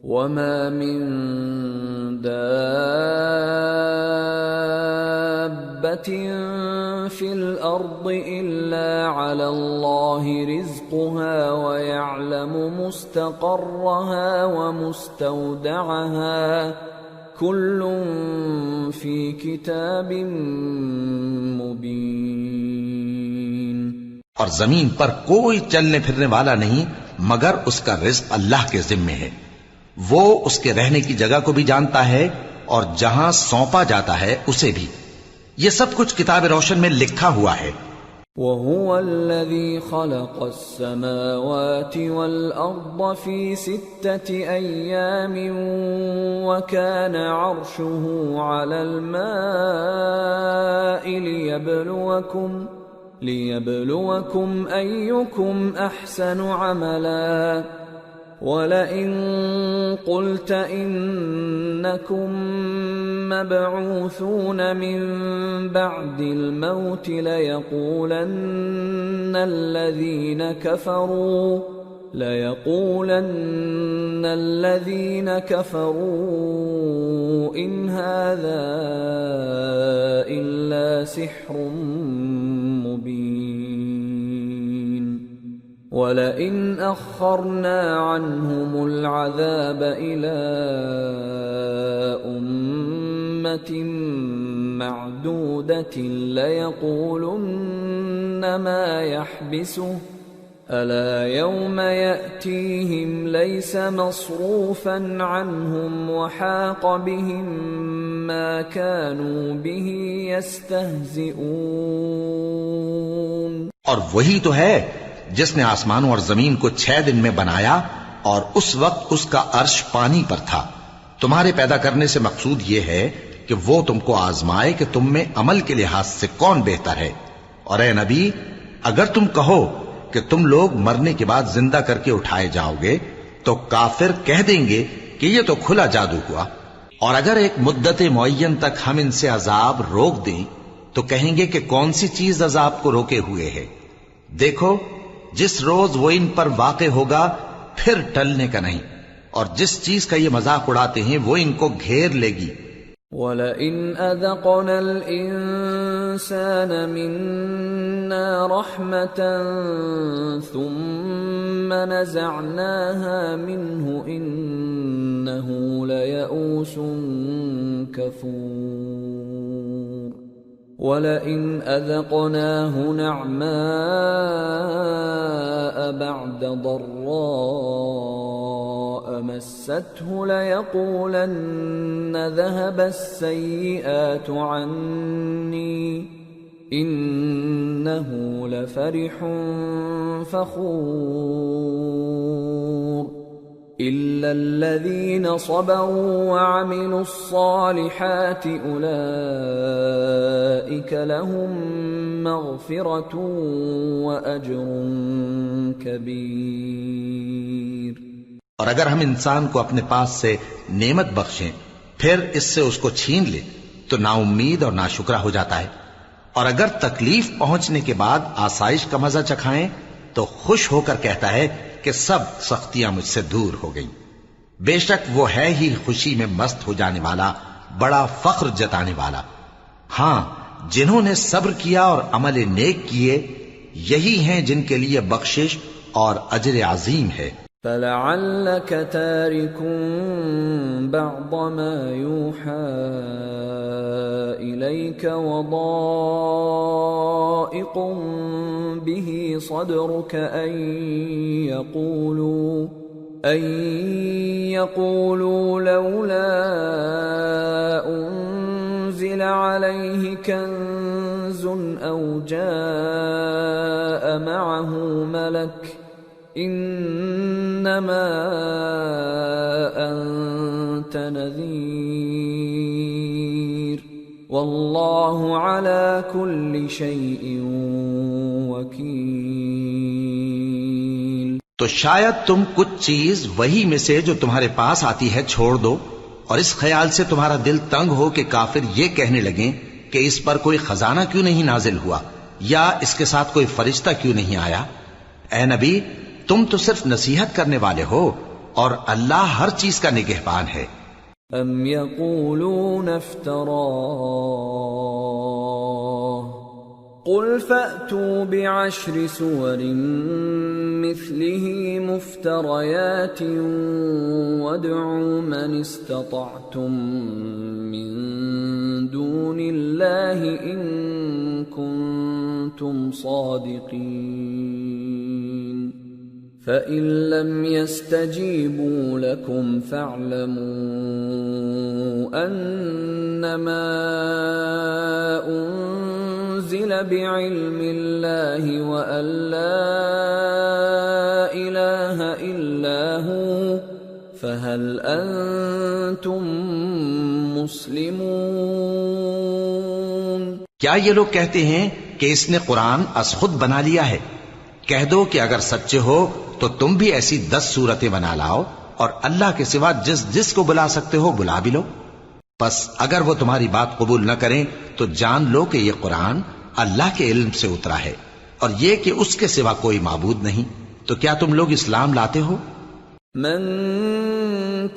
وَمَا مِن دَابَّةٍ فِي الْأَرْضِ إِلَّا عَلَى اللَّهِ رِزْقُهَا وَيَعْلَمُ مُسْتَقَرَّهَا وَمُسْتَوْدَعَهَا كُلٌّ فِي كِتَابٍ مُبِينٍ۔ اور زمین پر کوئی چلنے پھرنے والا نہیں مگر اس کا رزق اللہ کے ذمے ہے۔ وہ اس کے رہنے کی جگہ کو بھی جانتا ہے اور جہاں سونپا جاتا ہے اسے بھی۔ یہ سب کچھ کتاب روشن میں لکھا ہوا ہے۔ وَهُوَ الَّذِي خَلَقَ السَّمَاوَاتِ وَالْأَرْضَ فِي 6 أَيَّامٍ وَكَانَ عَرْشُهُ عَلَى الْمَاءِ لِيَبْلُوَكُمْ أَيُّكُمْ أَحْسَنُ عَمَلًا وَلَئِن قُلْتَ إِنَّكُمْ مَبْعُوثُونَ مِنْ بَعْدِ الْمَوْتِ لَيَقُولَنَّ الَّذِينَ كَفَرُوا إِنْ هَذَا إِلَّا سِحْرٌ مُبِينٌ وَلَئِنْ أَخَّرْنَا عَنْهُمُ الْعَذَابَ إِلَىٰ أُمَّةٍ مَّعْدُودَةٍ لَيَقُولُنَّ مَا يَحْبِسُهُ أَلَا يَوْمَ يَأْتِيهِمْ لَيْسَ مَصْرُوفًا عَنْهُمْ وَحَاقَ بِهِم مَّا كَانُوا بِهِ يَسْتَهْزِئُونَ۔ اور وہی تو ہے جس نے آسمانوں اور زمین کو 6 دن میں بنایا اور اس وقت اس کا عرش پانی پر تھا۔ تمہارے پیدا کرنے سے مقصود یہ ہے کہ وہ تم کو آزمائے کہ تم میں عمل کے لحاظ سے کون بہتر ہے۔ اور اے نبی، اگر تم کہو کہ تم لوگ مرنے کے بعد زندہ کر کے اٹھائے جاؤ گے تو کافر کہہ دیں گے کہ یہ تو کھلا جادو ہوا۔ اور اگر ایک مدت معین تک ہم ان سے عذاب روک دیں تو کہیں گے کہ کون سی چیز عذاب کو روکے ہوئے ہے۔ دیکھو، جس روز وہ ان پر واقع ہوگا پھر ٹلنے کا نہیں، اور جس چیز کا یہ مذاق اڑاتے ہیں وہ ان کو گھیر لے گی۔ وَلَئِنْ أَذَقْنَا الْإِنسَانَ مِنَّا رَحْمَةً ثُمَّ نَزَعْنَاهَا مِنْهُ إِنَّهُ لَيَئُوسٌ كَفُورٌ وَلَئِنْ أَذَقْنَاهُ نَعْمَاءَ بَعْدَ ضَرَّاءَ مَسَّتْهُ لَيَقُولَنَّ ذَهَبَ السَّيِّئَاتُ عَنِّي إِنَّهُ لَفَرِحٌ فَخُورٌ إِلَّا الَّذِينَ صَبَرُوا وَعَمِلُوا الصَّالِحَاتِ أُولَئِكَ لَهُم مَّغْفِرَةٌ وَأَجْرٌ كَبِيرٌ۔ اور اگر ہم انسان کو اپنے پاس سے نعمت بخشیں پھر اس سے اس کو چھین لیں تو نا امید اور ناشکرا ہو جاتا ہے، اور اگر تکلیف پہنچنے کے بعد آسائش کا مزہ چکھائیں تو خوش ہو کر کہتا ہے کہ سب سختیاں مجھ سے دور ہو گئیں۔ بے شک وہ ہے ہی خوشی میں مست ہو جانے والا، بڑا فخر جتانے والا۔ ہاں، جنہوں نے صبر کیا اور عمل نیک کیے یہی ہیں جن کے لیے بخشش اور اجر عظیم ہے۔ فَلَعَلَّكَ تَارِكٌ بَعْضَ مَا يُوحَىٰ إِلَيْكَ وَضَائِقٌ بِهِ صَدْرُكَ أَن يَقُولُوا لَوْلَا أُنزِلَ عَلَيْهِ كَنزٌ أَوْ جَاءَ مَعَهُ مَلَكٌ إِنَّمَا أَنتَ نَذِيرٌ وَاللَّهُ عَلَى كُلِّ شَيْءٍ وَكِيلٌ۔ تو شاید تم کچھ چیز وہی میں سے جو تمہارے پاس آتی ہے چھوڑ دو، اور اس خیال سے تمہارا دل تنگ ہو کہ کافر یہ کہنے لگیں کہ اس پر کوئی خزانہ کیوں نہیں نازل ہوا، یا اس کے ساتھ کوئی فرشتہ کیوں نہیں آیا۔ اے نبی، تم تو صرف نصیحت کرنے والے ہو، اور اللہ ہر چیز کا نگہبان ہے۔ ام یقولون افتراه قل فأتوا بعشر سور مثله مفتريات وادعوا من استطعتم من دون الله إن كنتم صادقين فإن لم يستجيبوا لكم فاعلموا أنما أنزل بعلم الله وأن لا إله إلا هو فهل أنتم مسلمون؟ کیا یہ لوگ کہتے ہیں کہ اس نے قرآن از خود بنا لیا ہے؟ کہہ دو کہ اگر سچے ہو تو تم بھی ایسی 10 صورتیں بنا لاؤ اور اللہ کے سوا جس جس کو بلا سکتے ہو بلا بھی لو۔ پس اگر وہ تمہاری بات قبول نہ کریں تو جان لو کہ یہ قرآن اللہ کے علم سے اترا ہے اور یہ کہ اس کے سوا کوئی معبود نہیں۔ تو کیا تم لوگ اسلام لاتے ہو؟ من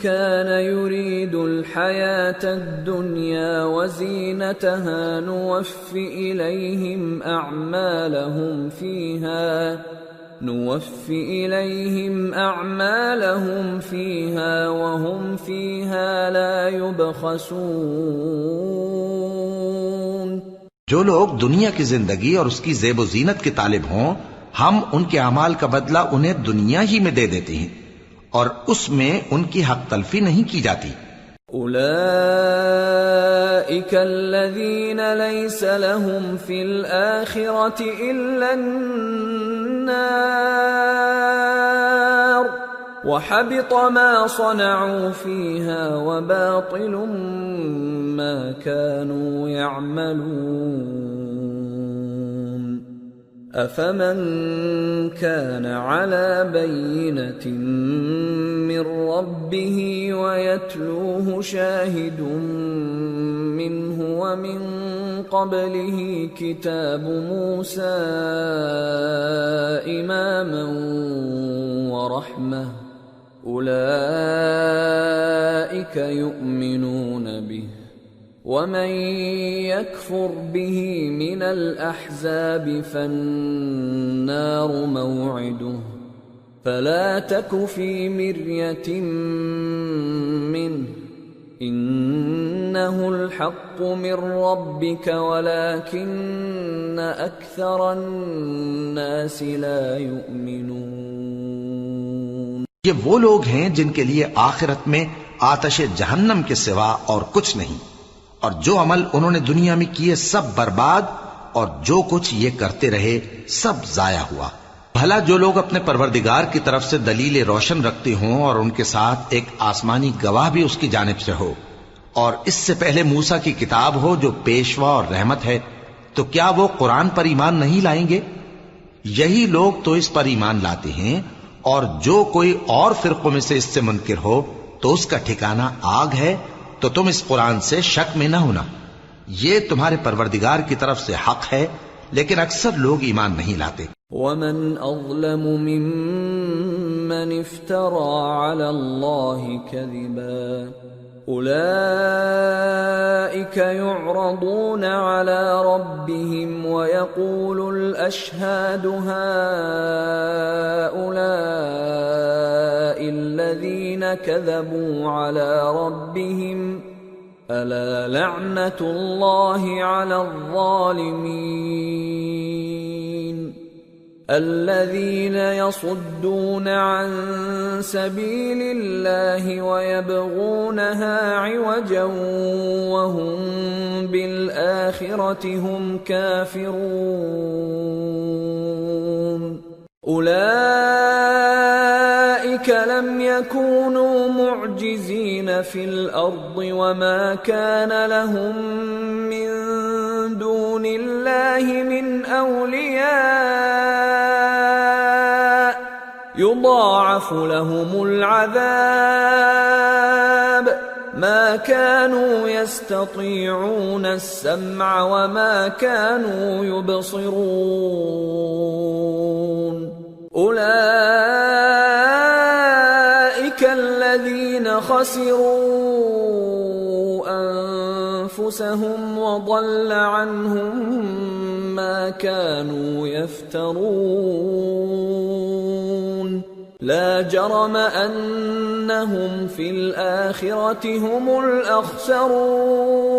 كان يريد الحياة الدنيا وزينتها نوفِ إليهم أعمالهم فيها وهم فيها لا يبخسون۔ جو لوگ دنیا کی زندگی اور اس کی زیب و زینت کے طالب ہوں، ہم ان کے اعمال کا بدلہ انہیں دنیا ہی میں دے دیتے ہیں اور اس میں ان کی حق تلفی نہیں کی جاتی۔ أولئك الذين ليس لهم في الآخرة إلا النار وحبط ما صنعوا فيها وباطل ما كانوا يعملون أفمن كان على بينة من ربه ويتلوه شاهد منه ومن قبله كتاب موسى إماما ورحمة أولئك يؤمنون به ومن يكفر به من الأحزاب فالنار موعده فلا تك في مرية منه إنه الحق من ربك ولكن أكثر الناس لا يؤمنون۔ یہ وہ لوگ ہیں جن کے لیے آخرت میں آتش جہنم کے سوا اور کچھ نہیں، اور جو عمل انہوں نے دنیا میں کیے سب برباد، اور جو کچھ یہ کرتے رہے سب ضائع ہوا۔ بھلا جو لوگ اپنے پروردگار کی طرف سے دلیل روشن رکھتے ہوں اور ان کے ساتھ ایک آسمانی گواہ بھی اس کی جانب سے ہو، اور اس سے پہلے موسیٰ کی کتاب ہو جو پیشوا اور رحمت ہے، تو کیا وہ قرآن پر ایمان نہیں لائیں گے؟ یہی لوگ تو اس پر ایمان لاتے ہیں، اور جو کوئی اور فرقوں میں سے اس سے منکر ہو تو اس کا ٹھکانہ آگ ہے۔ تو تم اس قرآن سے شک میں نہ ہونا، یہ تمہارے پروردگار کی طرف سے حق ہے، لیکن اکثر لوگ ایمان نہیں لاتے۔ ومن أظلم ممن افترى على الله كذبا أولئك يعرضون على ربهم ويقول الأشهاد هؤلاء الذين كذبوا على ربهم ألا لعنة الله على الظالمين الذين يصدون عن سبيل الله ويبغونها عوجا وهم بالآخرة هم كافرون أولئك لم يكونوا معجزين في الأرض وما كان لهم من دون الله من أولياء يضاعف لهم العذاب ما كانوا يستطيعون السمع وما كانوا يبصرون أولئك خسروا أنفسهم وضل عنهم ما كانوا يفترون لا جرم أنهم في الآخرة هم الأخسرون۔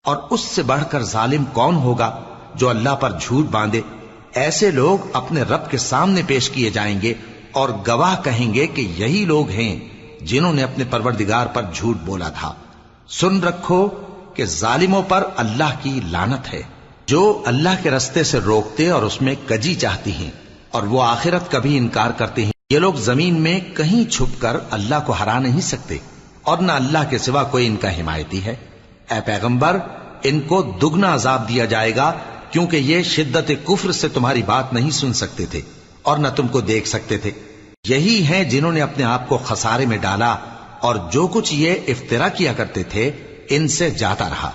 اور اس سے بڑھ کر ظالم کون ہوگا جو اللہ پر جھوٹ باندھے؟ ایسے لوگ اپنے رب کے سامنے پیش کیے جائیں گے اور گواہ کہیں گے کہ یہی لوگ ہیں جنہوں نے اپنے پروردگار پر جھوٹ بولا تھا۔ سن رکھو کہ ظالموں پر اللہ کی لعنت ہے، جو اللہ کے رستے سے روکتے اور اس میں کجی چاہتی ہیں اور وہ آخرت کا بھی انکار کرتے ہیں۔ یہ لوگ زمین میں کہیں چھپ کر اللہ کو ہرا نہیں سکتے اور نہ اللہ کے سوا کوئی ان کا حمایتی ہے۔ اے پیغمبر، ان کو دگنا عذاب دیا جائے گا کیونکہ یہ شدت کفر سے تمہاری بات نہیں سن سکتے تھے اور نہ تم کو دیکھ سکتے تھے۔ یہی ہیں جنہوں نے اپنے آپ کو خسارے میں ڈالا اور جو کچھ یہ افترا کیا کرتے تھے ان سے جاتا رہا۔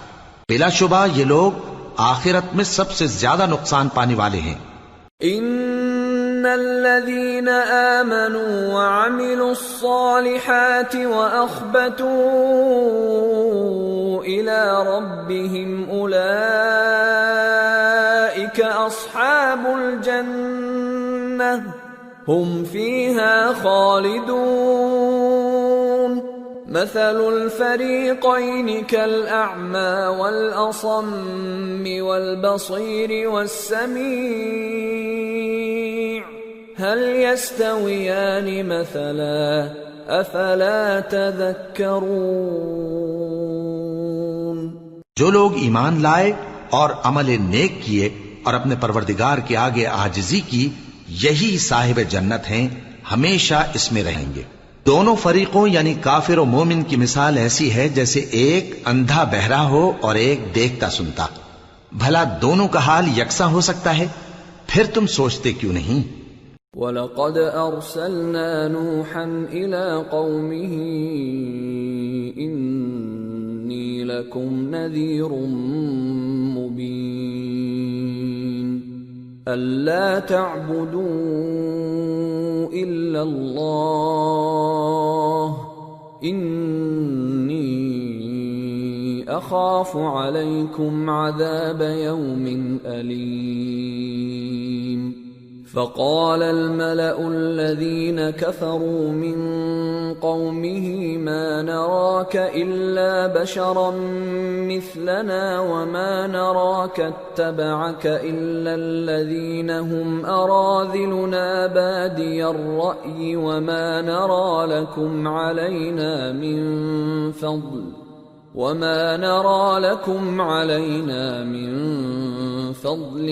بلا شبہ یہ لوگ آخرت میں سب سے زیادہ نقصان پانے والے ہیں۔ ان الذين آمنوا وعملوا الصالحات واخبتوا الى ربهم اولئك اصحاب الجنة هم فيها خالدون مثل الفريقين كالأعمى والأصم والبصير والسميع هل يستويان مثلا أفلا تذكرون۔ جو لوگ ایمان لائے اور عمل نیک کیے اور اپنے پروردگار کے آگے عاجزی کی، یہی صاحب جنت ہیں، ہمیشہ اس میں رہیں گے۔ دونوں فریقوں یعنی کافر و مومن کی مثال ایسی ہے جیسے ایک اندھا بہرا ہو اور ایک دیکھتا سنتا۔ بھلا دونوں کا حال یکساں ہو سکتا ہے؟ پھر تم سوچتے کیوں نہیں؟ وَلَقَدْ أَرْسَلْنَا نُوحًا إِلَىٰ قَوْمِهِ إِنِّي لَكُمْ نَذِيرٌ مُّبِينٌ أَلَّا تَعْبُدُوا إِلَّا اللَّهَ إِنِّي أَخَافُ عَلَيْكُمْ عَذَابَ يَوْمٍ أَلِيمٍ فقال الملأ الذين كفروا من قومه ما نراك إلا بشرا مثلنا وما نراك اتبعك إلا الذين هم أراذلنا بادي الرأي وما نرى لكم علينا من فضل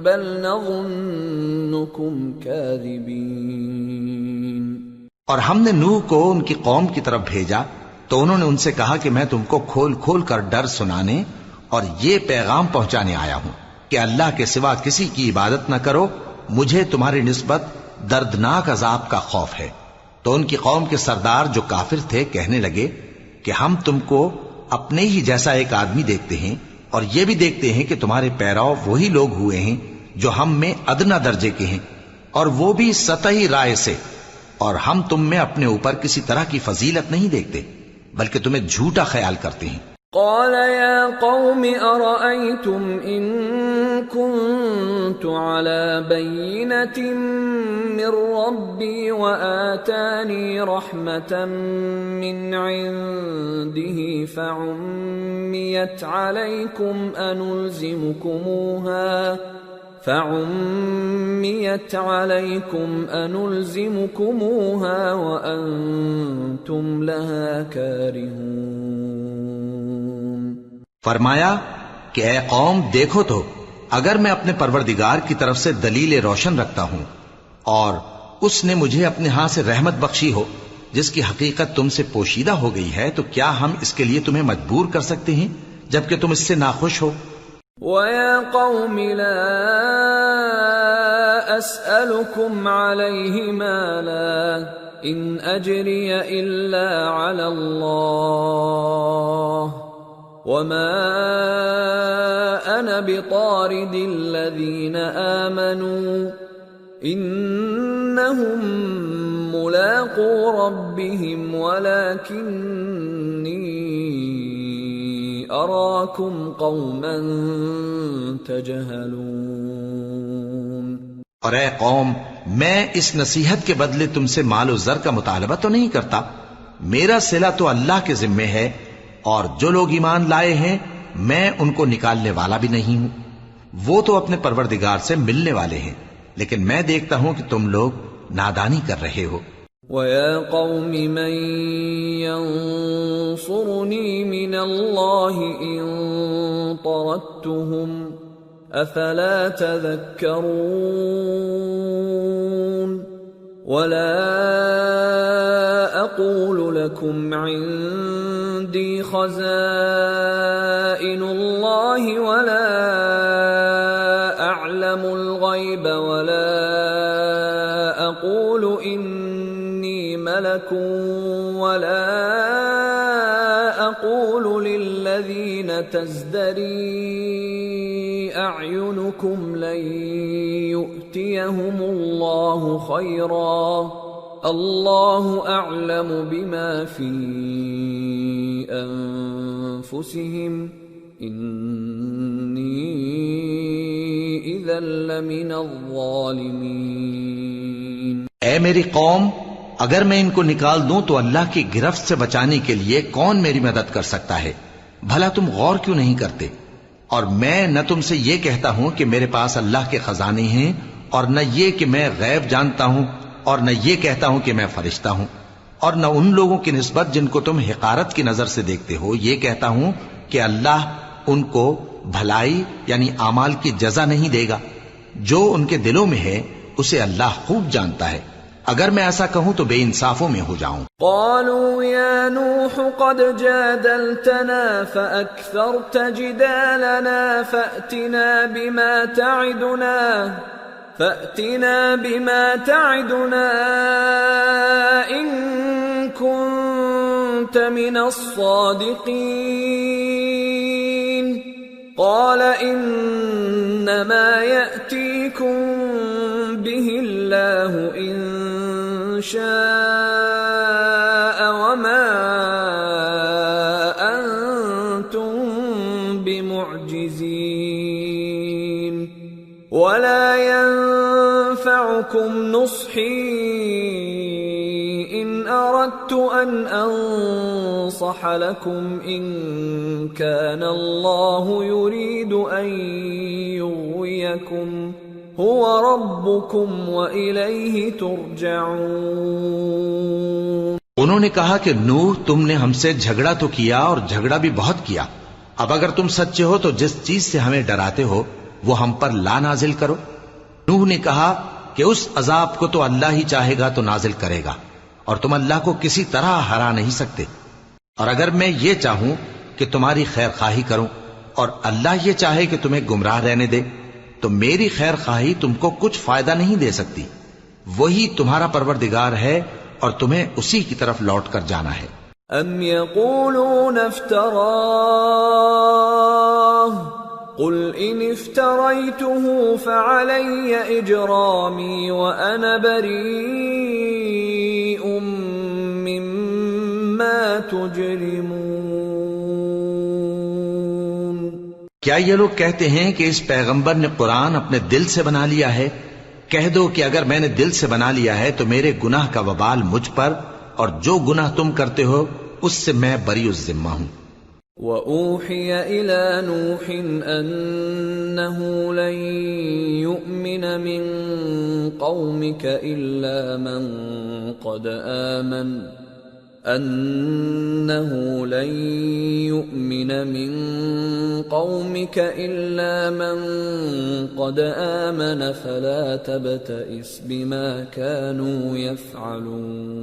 بل نظنكم كاذبين۔ اور ہم نے نوح کو ان کی قوم کی طرف بھیجا تو انہوں نے ان سے کہا کہ میں تم کو کھول کھول کر ڈر سنانے اور یہ پیغام پہنچانے آیا ہوں کہ اللہ کے سوا کسی کی عبادت نہ کرو، مجھے تمہاری نسبت دردناک عذاب کا خوف ہے۔ تو ان کی قوم کے سردار جو کافر تھے کہنے لگے کہ ہم تم کو اپنے ہی جیسا ایک آدمی دیکھتے ہیں اور یہ بھی دیکھتے ہیں کہ تمہارے پیراؤ وہی لوگ ہوئے ہیں جو ہم میں ادنا درجے کے ہیں، اور وہ بھی سطحی رائے سے، اور ہم تم میں اپنے اوپر کسی طرح کی فضیلت نہیں دیکھتے بلکہ تمہیں جھوٹا خیال کرتے ہیں۔ قال يا قوم أرأيتم إن كنت على بينة من ربي وآتاني رحمة من عنده فعميت عليكم أنلزمكموها وأنتم لها كارهون۔ فرمایا کہ اے قوم دیکھو تو، اگر میں اپنے پروردگار کی طرف سے دلیل روشن رکھتا ہوں اور اس نے مجھے اپنے ہاں سے رحمت بخشی ہو جس کی حقیقت تم سے پوشیدہ ہو گئی ہے، تو کیا ہم اس کے لیے تمہیں مجبور کر سکتے ہیں جبکہ تم اس سے ناخوش ہو؟ وَيَا قَوْمِ لَا أَسْأَلُكُمْ عَلَيْهِ مَالًا إِنْ أَجْرِيَ إِلَّا عَلَى اللَّهِ وَمَا أَنَا بِطَارِدِ الَّذِينَ آمَنُوا إِنَّهُمْ ملاقو ربهم ولكني أراكم قوما تجهلون۔ اور اے قوم، میں اس نصیحت کے بدلے تم سے مال و زر کا مطالبہ تو نہیں کرتا، میرا صلہ تو اللہ کے ذمے ہے، اور جو لوگ ایمان لائے ہیں میں ان کو نکالنے والا بھی نہیں ہوں، وہ تو اپنے پروردگار سے ملنے والے ہیں، لیکن میں دیکھتا ہوں کہ تم لوگ نادانی کر رہے ہو۔ وَيَا قَوْمِ مَنْ يَنصُرُنِي مِنَ اللَّهِ إِن طَرَدتُّهُمْ أَفَلَا تَذَكَّرُونَ وَلَا أَقُولُ لَكُمْ عِندِي خَزَائِنُ اللَّهِ وَلَا أَعْلَمُ الْغَيْبَ وَلَا أَقُولُ إِنِّي مَلَكٌ وَلَا أَقُولُ لِلَّذِينَ تَزْدَرِي أَعْيُنُكُمْ لَن يُؤْتِيَهُمُ اللَّهُ خَيْرًا اللَّهُ أَعْلَمُ بِمَا فِي أَنفُسِهِمْ إِنِّي إِذًا لَّمِنَ الظَّالِمِينَ۔ اے میری قوم، اگر میں ان کو نکال دوں تو اللہ کی گرفت سے بچانے کے لیے کون میری مدد کر سکتا ہے؟ بھلا تم غور کیوں نہیں کرتے؟ اور میں نہ تم سے یہ کہتا ہوں کہ میرے پاس اللہ کے خزانے ہیں، اور نہ یہ کہ میں غیب جانتا ہوں، اور نہ یہ کہتا ہوں کہ میں فرشتہ ہوں، اور نہ ان لوگوں کی نسبت جن کو تم حقارت کی نظر سے دیکھتے ہو یہ کہتا ہوں کہ اللہ ان کو بھلائی یعنی اعمال کی جزا نہیں دے گا۔ جو ان کے دلوں میں ہے اسے اللہ خوب جانتا ہے، اگر میں ایسا کہوں تو بے انصافوں میں ہو جاؤں۔ قالوا يا نوح قد جادلتنا فأكثرت جدالنا فأتنا بما تعدنا إن كنت من الصادقين قال إنما يأتيكم به الله إن شاء وما أنتم بمعجزين ولا ينفعكم نصحي إن أردت أن أنصح لكم إن كان الله يريد أن يغويكم هو ربكم وإليه ترجعون۔ انہوں نے کہا کہ نوح، تم نے ہم سے جھگڑا تو کیا اور جھگڑا بھی بہت کیا، اب اگر تم سچے ہو تو جس چیز سے ہمیں ڈراتے ہو وہ ہم پر لا نازل کرو۔ نوح نے کہا کہ اس عذاب کو تو اللہ ہی چاہے گا تو نازل کرے گا، اور تم اللہ کو کسی طرح ہرا نہیں سکتے، اور اگر میں یہ چاہوں کہ تمہاری خیر خواہی کروں اور اللہ یہ چاہے کہ تمہیں گمراہ رہنے دے تو میری خیر خواہی تم کو کچھ فائدہ نہیں دے سکتی، وہی تمہارا پروردگار ہے اور تمہیں اسی کی طرف لوٹ کر جانا ہے۔ ام یقولون افتراہ قل ان افتریته فعلی اجرامی وانا بریء مما تجرمون۔ کیا یہ لوگ کہتے ہیں کہ اس پیغمبر نے قرآن اپنے دل سے بنا لیا ہے؟ کہہ دو کہ اگر میں نے دل سے بنا لیا ہے تو میرے گناہ کا وبال مجھ پر، اور جو گناہ تم کرتے ہو اس سے میں بری الذمہ ہوں۔ وَأُوحِيَ إِلَى نُوحٍ أَنَّهُ لَن يُؤْمِنَ مِن قَوْمِكَ إِلَّا مَن قَدْ آمَنَ فَلَا تَبْتَئِسْ بِمَا كَانُوا يَفْعَلُونَ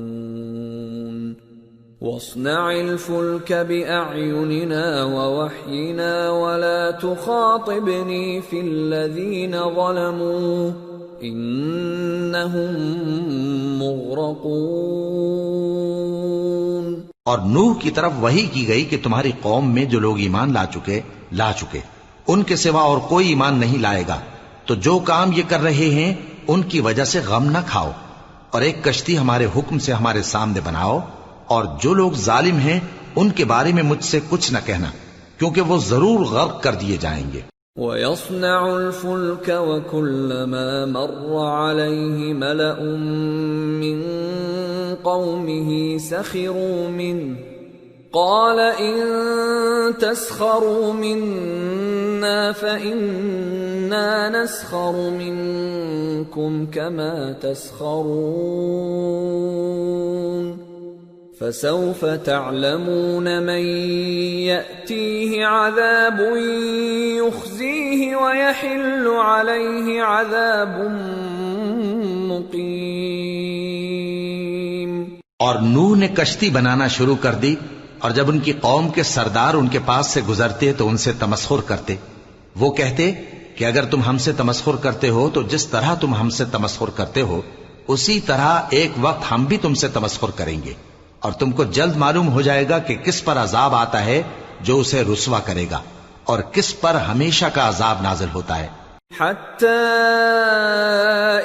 وَاصْنَعِ الْفُلْكَ بِأَعْيُنِنَا وَوَحْيِنَا وَلَا تُخَاطِبْنِي فِي الَّذِينَ ظَلَمُوا إِنَّهُمْ مُغْرَقُونَ۔ اور نوح کی طرف وحی کی گئی کہ تمہاری قوم میں جو لوگ ایمان لا چکے ان کے سوا اور کوئی ایمان نہیں لائے گا، تو جو کام یہ کر رہے ہیں ان کی وجہ سے غم نہ کھاؤ، اور ایک کشتی ہمارے حکم سے ہمارے سامنے بناؤ، اور جو لوگ ظالم ہیں ان کے بارے میں مجھ سے کچھ نہ کہنا، کیونکہ وہ ضرور غرق کر دیے جائیں گے۔ وَيَصْنَعُ الْفُلْكَ وَكُلَّمَا مَرَّ عَلَيْهِ مَلَأٌ مِّن قَوْمِهِ سَخِرُوا مِنْهُ قَالَ إِن تَسْخَرُوا مِنَّا فَإِنَّا نَسْخَرُ مِنكُمْ كَمَا تَسْخَرُونَ فَسَوْفَ تَعْلَمُونَ مَن يَأْتِيهِ عَذَابٌ يُخْزِيهِ وَيَحِلُّ عَلَيْهِ عَذَابٌ مُقِيمٌ۔ اور نوح نے کشتی بنانا شروع کر دی، اور جب ان کی قوم کے سردار ان کے پاس سے گزرتے تو ان سے تمسخر کرتے۔ وہ کہتے کہ اگر تم ہم سے تمسخر کرتے ہو تو جس طرح تم ہم سے تمسخر کرتے ہو اسی طرح ایک وقت ہم بھی تم سے تمسخر کریں گے، اور تم کو جلد معلوم ہو جائے گا کہ کس پر عذاب آتا ہے جو اسے رسوا کرے گا، اور کس پر ہمیشہ کا عذاب نازل ہوتا ہے۔ حتى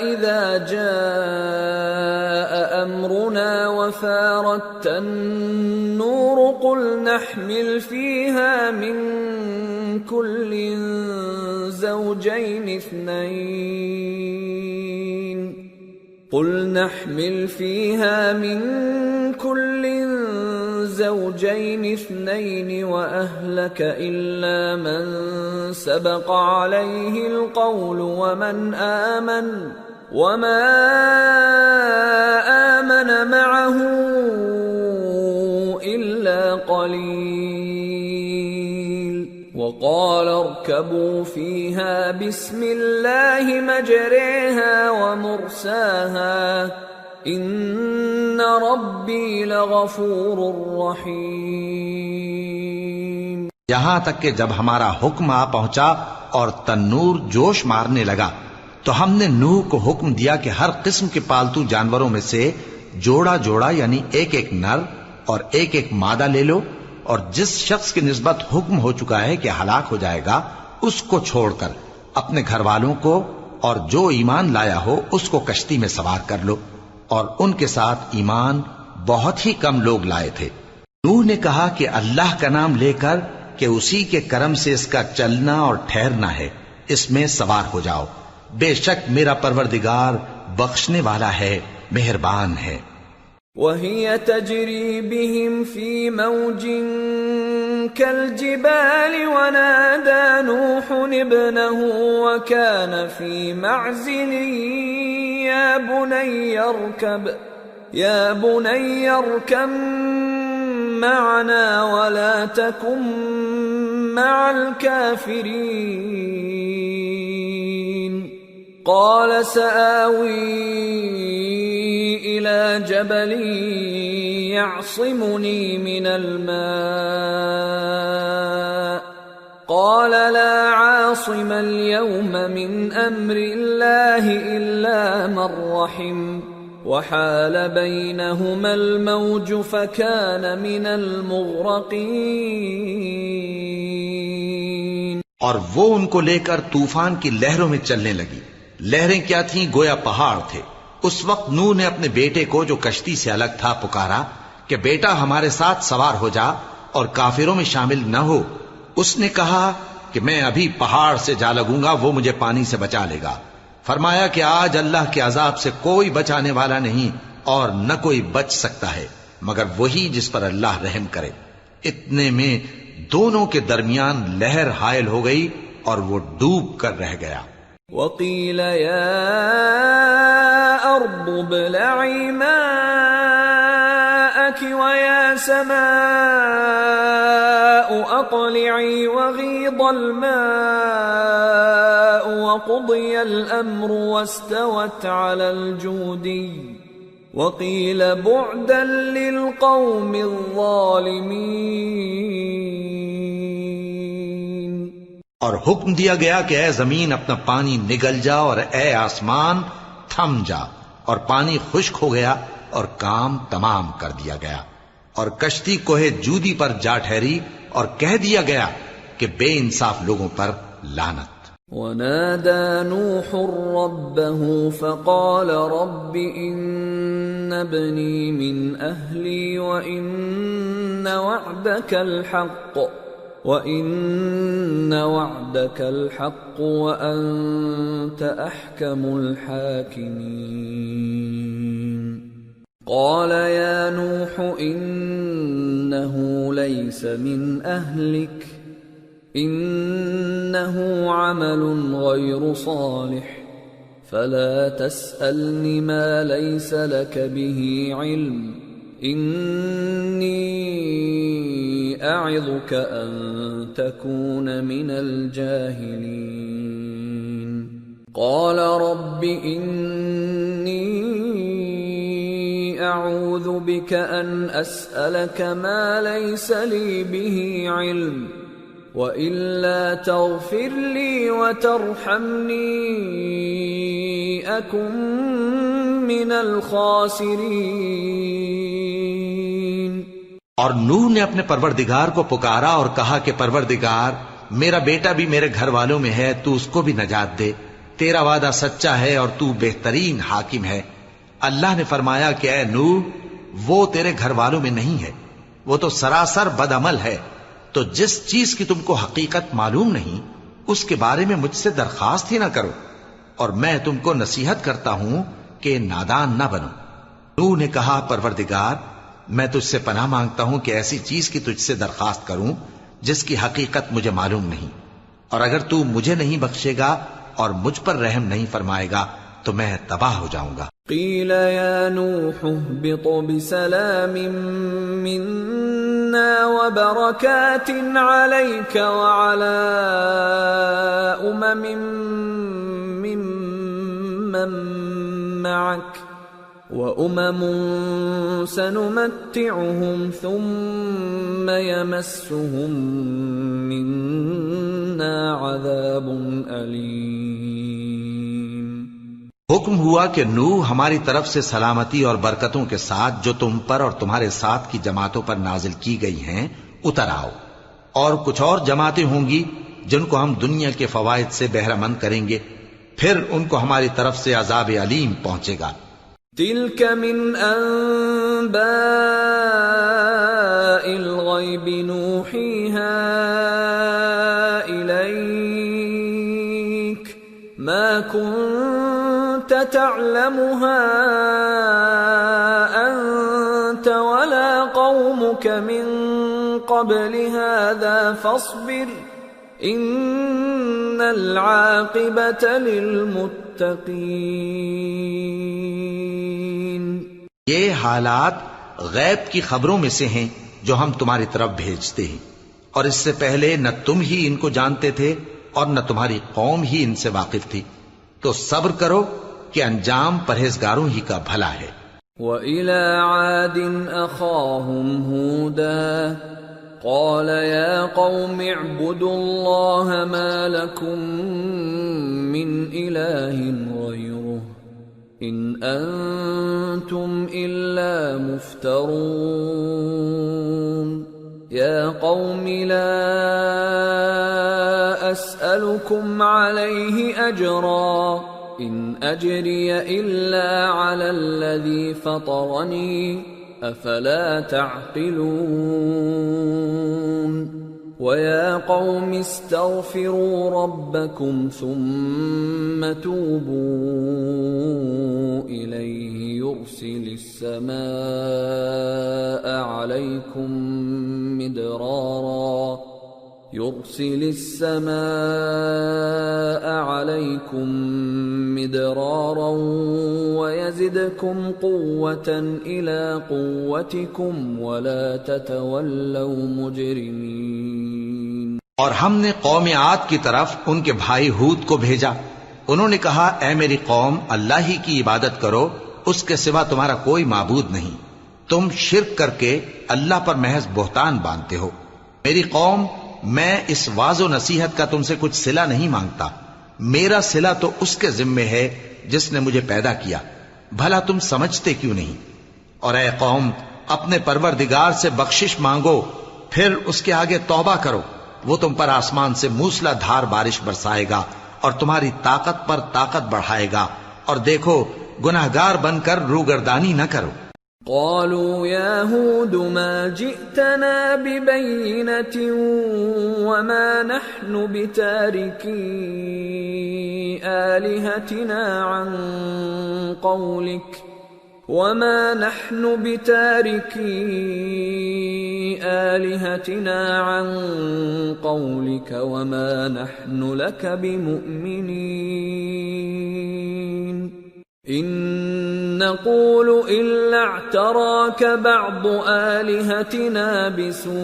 إذا جاء أمرنا وفارت النور قل نحمل فيها من كل زوجين اثنين وأهلك إلا من سبق عليه القول وما آمن معه إلا قليل وقال اركبوا فيها بسم الله مجريها ومرساها إن ربي لغفور رحيم۔ یہاں تک کہ جب ہمارا حکم آ پہنچا اور تنور جوش مارنے لگا تو ہم نے نوح کو حکم دیا کہ ہر قسم کے پالتو جانوروں میں سے جوڑا جوڑا یعنی ایک ایک نر اور ایک ایک مادہ لے لو، اور جس شخص کی نسبت حکم ہو چکا ہے کہ ہلاک ہو جائے گا اس کو چھوڑ کر اپنے گھر والوں کو اور جو ایمان لایا ہو اس کو کشتی میں سوار کر لو، اور ان کے ساتھ ایمان بہت ہی کم لوگ لائے تھے۔ نوح نے کہا کہ اللہ کا نام لے کر کہ اسی کے کرم سے اس کا چلنا اور ٹھہرنا ہے، اس میں سوار ہو جاؤ، بے شک میرا پروردگار بخشنے والا ہے، مہربان ہے۔ وَهِيَ تَجْرِي بِهِمْ فِي مَوْجٍ كَالْجِبَالِ وَنَادَى نُوحٌ ابْنَهُ وَكَانَ فِي مَعْزِلٍ يَا بُنَيَّ ارْكَب مَّعَنَا وَلَا تَكُن مَّعَ الْكَافِرِينَ قَالَ سَآوِي إِلَى جَبَلٍ يَعْصِمُنِي مِنَ الْمَاءِ قَالَ لَا عَاصِمَ الْيَوْمَ مِنْ أَمْرِ اللَّهِ إِلَّا مَنْ رَحِمَ وَحَالَ بَيْنَهُمَا الْمَوْجُ فَكَانَ مِنَ الْمُغْرَقِينَ۔ اور وہ ان کو لے کر طوفان کی لہروں میں چلنے لگی، لہریں کیا تھیں گویا پہاڑ تھے۔ اس وقت نوح نے اپنے بیٹے کو جو کشتی سے الگ تھا پکارا کہ بیٹا ہمارے ساتھ سوار ہو جا اور کافروں میں شامل نہ ہو۔ اس نے کہا کہ میں ابھی پہاڑ سے جا لگوں گا، وہ مجھے پانی سے بچا لے گا۔ فرمایا کہ آج اللہ کے عذاب سے کوئی بچانے والا نہیں اور نہ کوئی بچ سکتا ہے مگر وہی جس پر اللہ رحم کرے۔ اتنے میں دونوں کے درمیان لہر حائل ہو گئی اور وہ ڈوب کر رہ گیا۔ وَقِيلَ يَا أَرْضُ ابْلَعِي مَاءَكِ وَيَا سَمَاءُ أَقْلِعِي وَغِيضَ الْمَاءُ وَقُضِيَ الْأَمْرُ وَاسْتَوَتْ عَلَى الْجُودِيِّ وَقِيلَ بُعْدًا لِلْقَوْمِ الظَّالِمِينَ۔ اور حکم دیا گیا کہ اے زمین اپنا پانی نگل جا اور اے آسمان تھم جا، اور پانی خشک ہو گیا اور کام تمام کر دیا گیا، اور کشتی کوہ جودی پر جا ٹھہری اور کہہ دیا گیا کہ بے انصاف لوگوں پر لعنت۔ ونادى نوح ربه فقال رب إن ابني من أهلي وإن وعدك الحق وأنت أحكم الحاكمين قال يا نوح إنه ليس من أهلك إنه عمل غير صالح فلا تسألني ما ليس لك به علم إني أعظك أن تكون من الجاهلين قال رب إني أعوذ بك أن أسألك ما ليس لي به علم وإلا تغفر لي وترحمني أكن من الخاسرين۔ اور نوح نے اپنے پروردگار کو پکارا اور کہا کہ پروردگار میرا بیٹا بھی میرے گھر والوں میں ہے، تو اس کو بھی نجات دے، تیرا وعدہ سچا ہے اور تو بہترین حاکم ہے۔ اللہ نے فرمایا کہ اے نوح وہ تیرے گھر والوں میں نہیں ہے، وہ تو سراسر بد عمل ہے، تو جس چیز کی تم کو حقیقت معلوم نہیں اس کے بارے میں مجھ سے درخواست ہی نہ کرو، اور میں تم کو نصیحت کرتا ہوں کہ نادان نہ بنو۔ نوح نے کہا پروردگار میں تجھ سے پناہ مانگتا ہوں کہ ایسی چیز کی تجھ سے درخواست کروں جس کی حقیقت مجھے معلوم نہیں، اور اگر تو مجھے نہیں بخشے گا اور مجھ پر رحم نہیں فرمائے گا تو میں تباہ ہو جاؤں گا۔ قیل یا نوح اهبط بسلام منا وبرکات علیک وعلی ممن معک وأمم سنمتعهم ثم يمسهم منا عذاب أليم۔ حکم ہوا کہ نوح ہماری طرف سے سلامتی اور برکتوں کے ساتھ جو تم پر اور تمہارے ساتھ کی جماعتوں پر نازل کی گئی ہیں اتر آؤ، اور کچھ اور جماعتیں ہوں گی جن کو ہم دنیا کے فوائد سے بہرہ مند کریں گے، پھر ان کو ہماری طرف سے عذاب علیم پہنچے گا۔ تلك من أنباء الغيب نوحيها إليك ما كنت تعلمها أنت ولا قومك من قبل هذا فاصبر إن العاقبة للمتقين۔ یہ حالات غیب کی خبروں میں سے ہیں جو ہم تمہاری طرف بھیجتے ہیں، اور اس سے پہلے نہ تم ہی ان کو جانتے تھے اور نہ تمہاری قوم ہی ان سے واقف تھی، تو صبر کرو کہ انجام پرہیزگاروں ہی کا بھلا ہے۔ وَإِلَى عَادٍ أَخَاهُمْ هُودًا قَالَ يَا قَوْمِ اعْبُدُوا اللَّهَ مَا لَكُمْ مِنْ إِلَٰهٍ غَيْرُهُ إِنْ أَنْتُمْ إِلَّا مُفْتَرُونَ يَا قَوْمِ لَا أَسْأَلُكُمْ عَلَيْهِ أَجْرًا إِنْ أَجْرِيَ إِلَّا عَلَى الَّذِي فَطَرَنِي أَفَلَا تَعْقِلُونَ وَيَا قَوْمِ اسْتَغْفِرُوا رَبَّكُمْ ثُمَّ تُوبُوا إِلَيْهِ يُرْسِلِ السَّمَاءَ عَلَيْكُمْ مِدْرَارًا وَيَزِدْكُمْ قُوَّةً إِلَى قُوَّتِكُمْ وَلَا تَتَوَلَّوْا مُجْرِمِينَ۔ اور ہم نے قوم عاد کی طرف ان کے بھائی ہود کو بھیجا، انہوں نے کہا اے میری قوم اللہ ہی کی عبادت کرو، اس کے سوا تمہارا کوئی معبود نہیں، تم شرک کر کے اللہ پر محض بہتان باندھتے ہو۔ میری قوم میں اس واعظ و نصیحت کا تم سے کچھ صلہ نہیں مانگتا، میرا صلہ تو اس کے ذمے ہے جس نے مجھے پیدا کیا، بھلا تم سمجھتے کیوں نہیں؟ اور اے قوم اپنے پروردگار سے بخشش مانگو، پھر اس کے آگے توبہ کرو، وہ تم پر آسمان سے موسلا دھار بارش برسائے گا اور تمہاری طاقت پر طاقت بڑھائے گا، اور دیکھو گناہگار بن کر روگردانی نہ کرو۔ قالوا يا هود ما جئتنا ببينة وما نحن بتاركي آلهتنا عن قولك وما نحن لك بمؤمنين إن نقول إلا اعتراك بعض آلهتنا بسوء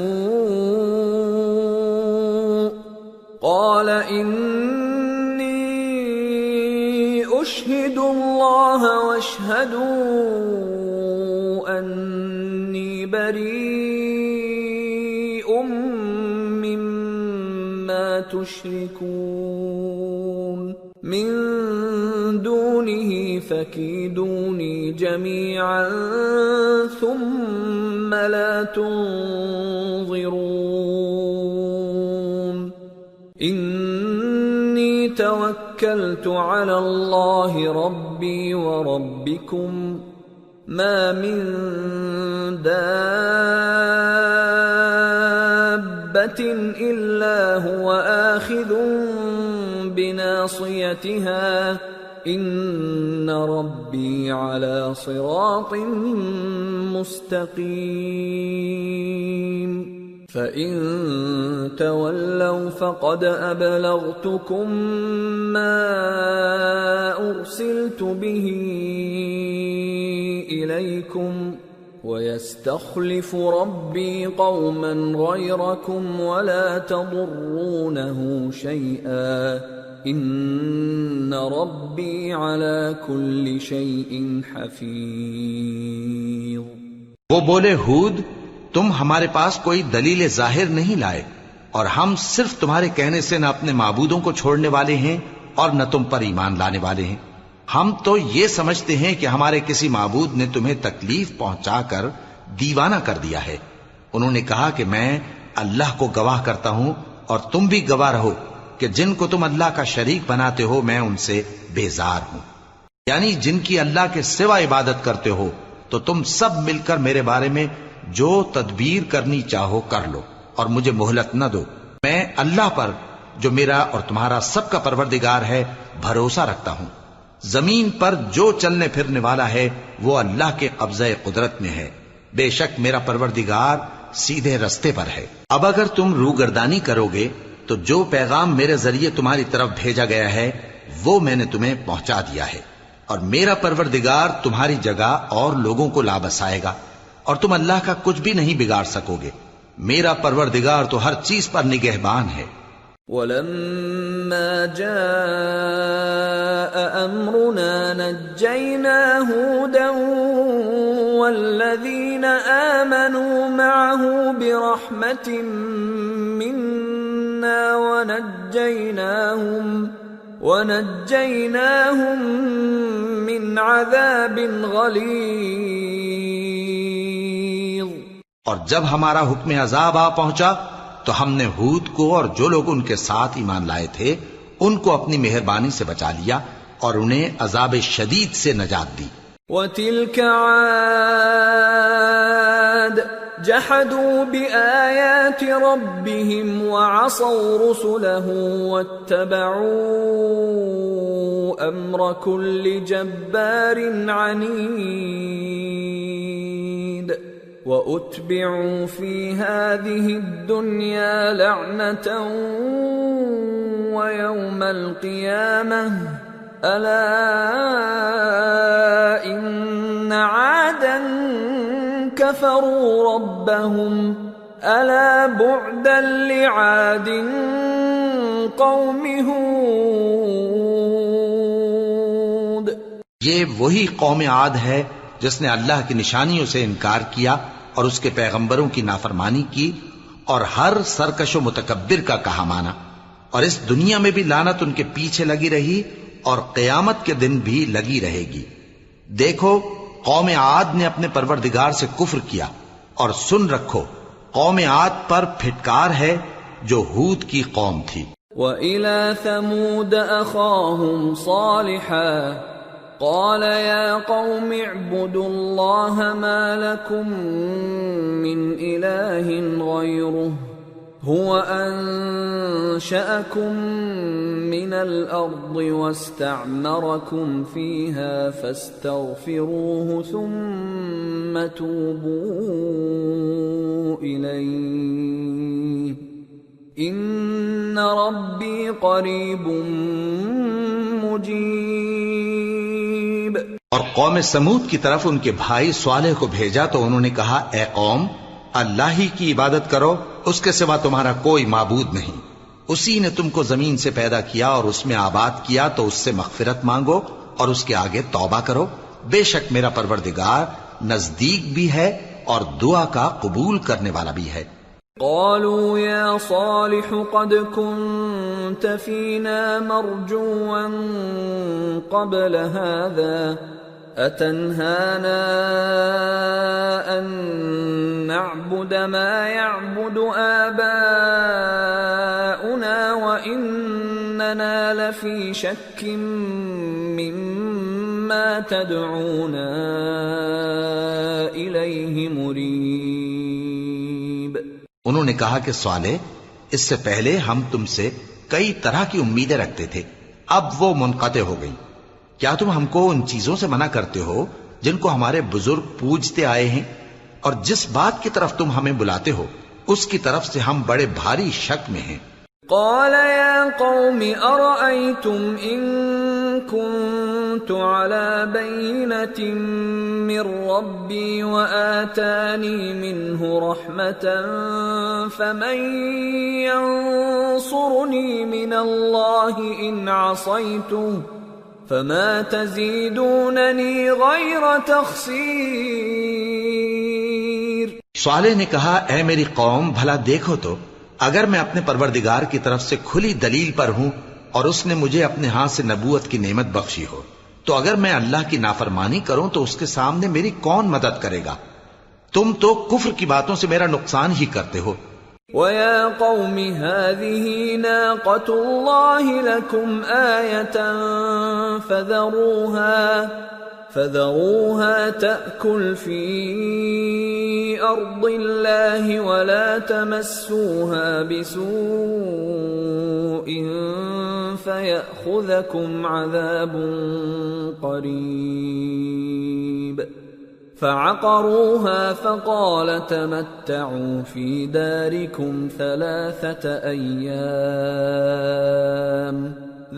قال إني أشهد الله واشهدوا أني بريء مما تشركون من دونه فكيدوني جميعا ثم لا تنظرون إني توكلت على الله ربي وربكم ما من دابة إلا هو آخذ بناصيتها إن ربي على صراط مستقيم فإن تولوا فقد أبلغتكم ما أرسلت به إليكم ويستخلف ربي قوما غيركم ولا تضرونه شيئا ان ربی علی کل شیء حفیظ۔ وہ بولے ہود تم ہمارے پاس کوئی دلیل ظاہر نہیں لائے، اور ہم صرف تمہارے کہنے سے نہ اپنے معبودوں کو چھوڑنے والے ہیں اور نہ تم پر ایمان لانے والے ہیں۔ ہم تو یہ سمجھتے ہیں کہ ہمارے کسی معبود نے تمہیں تکلیف پہنچا کر دیوانہ کر دیا ہے۔ انہوں نے کہا کہ میں اللہ کو گواہ کرتا ہوں اور تم بھی گواہ رہو کہ جن کو تم اللہ کا شریک بناتے ہو میں ان سے بیزار ہوں، یعنی جن کی اللہ کے سوا عبادت کرتے ہو، تو تم سب مل کر میرے بارے میں جو تدبیر کرنی چاہو کر لو اور مجھے مہلت نہ دو۔ میں اللہ پر جو میرا اور تمہارا سب کا پروردگار ہے بھروسہ رکھتا ہوں۔ زمین پر جو چلنے پھرنے والا ہے وہ اللہ کے قبضہ قدرت میں ہے، بے شک میرا پروردگار سیدھے رستے پر ہے۔ اب اگر تم روگردانی کرو گے تو جو پیغام میرے ذریعے تمہاری طرف بھیجا گیا ہے وہ میں نے تمہیں پہنچا دیا ہے، اور میرا پروردگار تمہاری جگہ اور لوگوں کو لا بسائے گا، اور تم اللہ کا کچھ بھی نہیں بگاڑ سکو گے۔ میرا پروردگار تو ہر چیز پر نگہبان ہے۔ وَلَمَّا جَاءَ أَمْرُنَا نَجَّيْنَا هُودًا وَالَّذِينَ آمَنُوا مَعَهُ بِرَحْمَةٍ مِنَّا وَنَجَّيْنَاهُمْ مِنْ عَذَابٍ غَلِيظٍ۔ اور جب ہمارا حکم عذاب آ پہنچا تو ہم نے ہود کو اور جو لوگ ان کے ساتھ ایمان لائے تھے ان کو اپنی مہربانی سے بچا لیا اور انہیں عذاب شدید سے نجات دی۔ وَتِلْكَ عَادٌ جَحَدُوا بِآيَاتِ رَبِّهِمْ وَعَصَوْا رُسُلَهُ وَاتَّبَعُوا أَمْرَ كُلِّ جَبَّارٍ عَنِيدٍ وَأُتْبِعُوا فِي هَذِهِ الدُّنْيَا لَعْنَةً وَيَوْمَ الْقِيَامَةِ أَلَا إِنَّ عَادًا كَفَرُوا رَبَّهُمْ أَلَا بُعْدًا لِعَادٍ قَوْمِ هُودٍ۔ یہ وہی قوم عاد ہے جس نے اللہ کی نشانیوں سے انکار کیا اور اس کے پیغمبروں کی نافرمانی کی اور ہر سرکش و متکبر کا کہا مانا، اور اس دنیا میں بھی لعنت ان کے پیچھے لگی رہی اور قیامت کے دن بھی لگی رہے گی۔ دیکھو قوم عاد نے اپنے پروردگار سے کفر کیا، اور سن رکھو قوم عاد پر پھٹکار ہے جو ہود کی قوم تھی۔ وَإِلَى ثَمُودَ أَخَاهُمْ صَالِحًا قَالَ يَا قَوْمِ اعْبُدُوا اللَّهَ مَا لَكُمْ مِنْ إِلَٰهٍ غَيْرُهُ هُوَ أَنشَأَكُم مِّنَ الْأَرْضِ وَاسْتَعْمَرَكُمْ فِيهَا فَاسْتَغْفِرُوهُ ثُمَّ تُوبُوا إِلَيْهِ إِنَّ رَبِّي قَرِيبٌ مُّجِيبٌ۔ اور قوم سمود کی طرف ان کے بھائی صالح کو بھیجا تو انہوں نے کہا، اے قوم، اللہ ہی کی عبادت کرو، اس کے سوا تمہارا کوئی معبود نہیں۔ اسی نے تم کو زمین سے پیدا کیا اور اس میں آباد کیا، تو اس سے مغفرت مانگو اور اس کے آگے توبہ کرو۔ بے شک میرا پروردگار نزدیک بھی ہے اور دعا کا قبول کرنے والا بھی ہے۔ قالوا يا صالح قد كنت فينا مرجوا قبل هذا أتنهانا أن نعبد ما يعبد آباؤنا وإننا لفي شك مما تدعونا إليه مريب۔ انہوں نے کہا کہ صالح، اس سے پہلے ہم تم سے کئی طرح کی امیدیں رکھتے تھے، اب وہ منقطع ہو گئی۔ کیا تم ہم کو ان چیزوں سے منع کرتے ہو جن کو ہمارے بزرگ پوجتے آئے ہیں؟ اور جس بات کی طرف تم ہمیں بلاتے ہو اس کی طرف سے ہم بڑے بھاری شک میں ہیں۔ قال يا قوم أرأيتم إن كنت على بينة من ربي وآتاني منه رحمة فمن ينصرني من الله إن عصيته فما تزيدونني غير تخسير۔ صالح نے کہا، اے میری قوم، بھلا دیکھو تو، اگر میں اپنے پروردگار کی طرف سے کھلی دلیل پر ہوں اور اس نے مجھے اپنے ہاتھ سے نبوت کی نعمت بخشی ہو، تو اگر میں اللہ کی نافرمانی کروں تو اس کے سامنے میری کون مدد کرے گا؟ تم تو کفر کی باتوں سے میرا نقصان ہی کرتے ہو۔ وَيَا قَوْمِ هَٰذِهِ نَاقَةُ اللَّهِ لَكُمْ آيَةً فَذَرُوهَا تَأْكُلْ فِي أَرْضِ اللَّهِ وَلَا تَمَسُّوهَا بِسُوءٍ فَيَأْخُذَكُمْ عَذَابٌ قَرِيبٌ۔ فَعَقَرُوهَا فَقَالَ تَمَتَّعُوا فِي دَارِكُمْ 3 أَيَّامٍ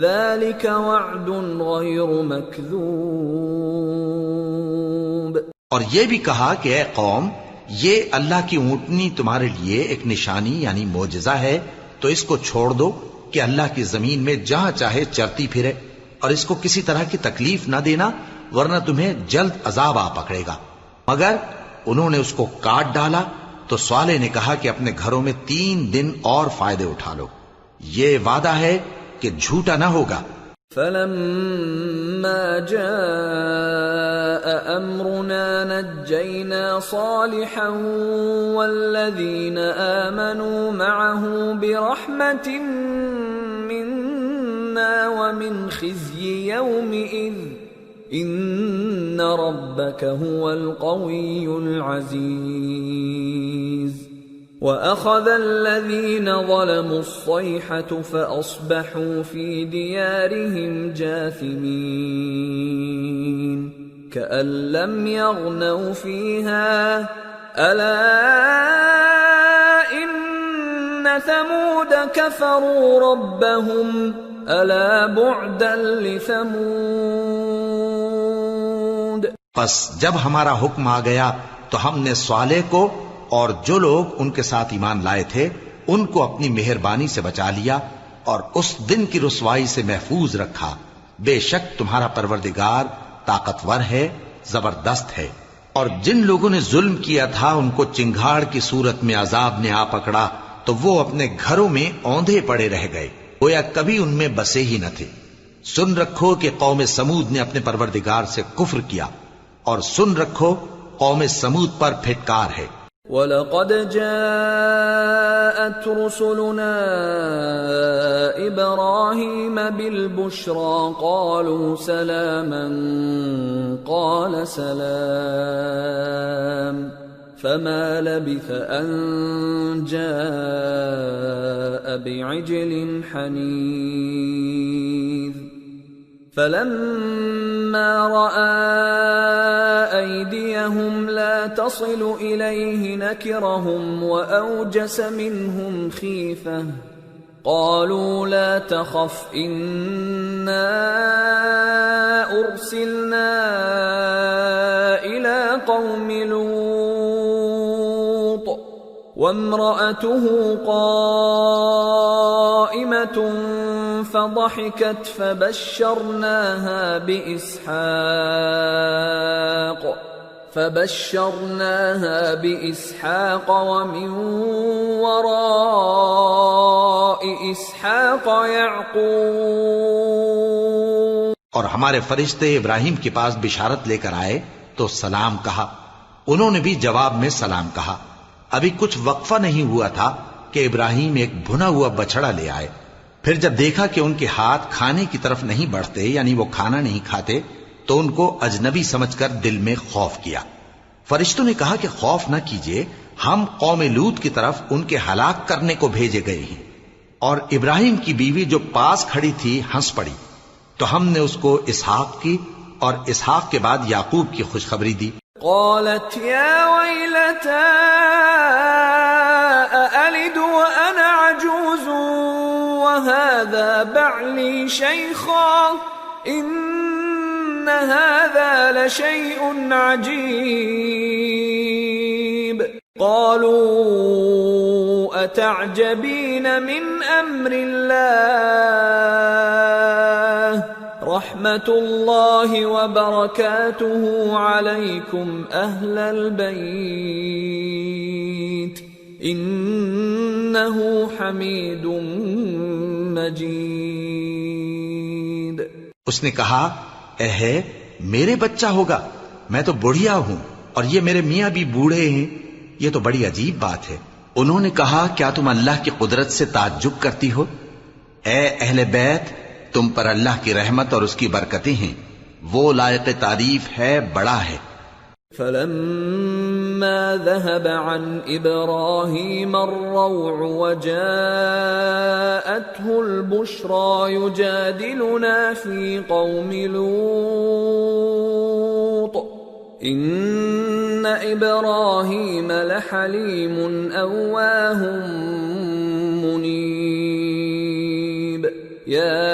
ذَلِكَ وَعْدٌ غَيْرُ مَكْذُوبٍ۔ اور یہ بھی کہا کہ اے قوم، یہ اللہ کی اونٹنی تمہارے لیے ایک نشانی یعنی معجزہ ہے، تو اس کو چھوڑ دو کہ اللہ کی زمین میں جہاں چاہے چرتی پھرے، اور اس کو کسی طرح کی تکلیف نہ دینا ورنہ تمہیں جلد عذاب آ پکڑے گا۔ مگر انہوں نے اس کو کاٹ ڈالا تو صالح نے کہا کہ اپنے گھروں میں 3 دن اور فائدے اٹھا لو، یہ وعدہ ہے کہ جھوٹا نہ ہوگا۔ فَلَمَّا جَاءَ أَمْرُنَا نَجَّيْنَا صَالِحًا وَالَّذِينَ آمَنُوا مَعَهُ بِرَحْمَةٍ مِنَّا وَمِنْ خِزْيِ يَوْمِئِذٍ إِنَّ رَبَّكَ هُوَ الْقَوِيُّ الْعَزِيزُ۔ وَأَخَذَ الَّذِينَ ظَلَمُوا الصَّيْحَةُ فَأَصْبَحُوا فِي دِيَارِهِمْ جَاثِمِينَ كَأَن لَّمْ يَغْنَوْا فِيهَا أَلَا إِنَّ ثَمُودَ كَفَرُوا رَبَّهُمْ أَلَا بُعْدًا لِثَمُودَ۔ پس جب ہمارا حکم آ گیا تو ہم نے صالح کو اور جو لوگ ان کے ساتھ ایمان لائے تھے ان کو اپنی مہربانی سے بچا لیا اور اس دن کی رسوائی سے محفوظ رکھا۔ بے شک تمہارا پروردگار طاقتور ہے، زبردست ہے۔ اور جن لوگوں نے ظلم کیا تھا ان کو چنگھاڑ کی صورت میں عذاب نے آ پکڑا تو وہ اپنے گھروں میں اوندھے پڑے رہ گئے، گویا کبھی ان میں بسے ہی نہ تھے۔ سن رکھو کہ قوم سمود نے اپنے پروردگار سے کفر کیا، اور سن رکھو قوم سمود پر پھٹکار ہے۔ وَلَقَدْ جَاءَتْ رُسُلُنَا إِبْرَاهِيمَ بِالْبُشْرَى قَالُوا سَلَامًا قَالَ سَلَامٌ فَمَا لَبِثَ أَن جَاءَ بِعِجْلٍ حَنِيذٍ فَلَمَّا رَأَى أَيْدِيَهُمْ لَا تَصِلُ إِلَيْهِ نَكِرَهُمْ وَأَوْجَسَ مِنْهُمْ خِيفَةً قَالُوا لَا تَخَفْ إِنَّا أُرْسِلْنَا إِلَى قَوْمِ لُوطٍ وَامْرَأَتُهُ قَائِمَةٌ فضحكت فبشرناها بإسحاق ومن وراء إسحاق يعقوب. اور ہمارے فرشتے ابراہیم کے پاس بشارت لے کر آئے تو سلام کہا. انہوں نے بھی جواب میں سلام کہا. ابھی کچھ وقفہ نہیں ہوا تھا کہ ابراہیم ایک بھنا ہوا بچڑا لے آئے. پھر جب دیکھا کہ ان کے ہاتھ کھانے کی طرف نہیں بڑھتے، یعنی وہ کھانا نہیں کھاتے، تو ان کو اجنبی سمجھ کر دل میں خوف کیا. فرشتوں نے کہا کہ خوف نہ کیجیے، ہم قوم لوط کی طرف ان کے ہلاک کرنے کو بھیجے گئے ہیں. اور ابراہیم کی بیوی جو پاس کھڑی تھی ہنس پڑی. تو ہم نے اس کو اسحاق کی اور اسحاق کے بعد یعقوب کی خوشخبری دی. قالت یا ویلتا أألد وأنا عجوز وهذا بعلي شيخا إن هذا لشيء عجيب. قالوا أتعجبين من أمر الله رحمة الله وبركاته عليكم أهل البيت إنه حميد مجيد. اس نے کہا اے میرے بچہ ہوگا، میں تو بڑھیا ہوں اور یہ میرے میاں بھی بوڑھے ہیں، یہ تو بڑی عجیب بات ہے. انہوں نے کہا کیا تم اللہ کی قدرت سے تعجب کرتی ہو؟ اے اہل بیت، تم پر اللہ کی رحمت اور اس کی برکتیں ہیں، وہ لائق تعریف ہے، بڑا ہے. فلما ذهب عن إبراهيم الروع وجاءته البشرى يجادلنا في قوم لوط إن إبراهيم لحليم أواه منيب. يا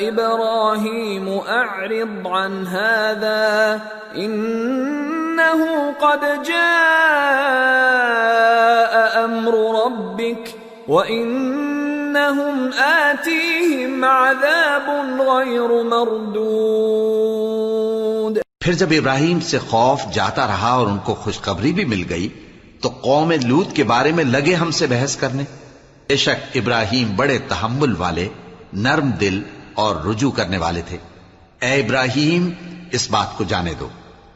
إبراهيم أعرض عن هذا إنه قد جاء أمر ربك وإنهم آتيهم عذاب غير مردود. پھر جب ابراہیم سے خوف جاتا رہا اور ان کو خوشخبری بھی مل گئی تو قوم لوط کے بارے میں لگے ہم سے بحث کرنے. بے شک ابراہیم بڑے تحمل والے، نرم دل اور رجوع کرنے والے تھے. اے ابراہیم، اس بات کو جانے دو،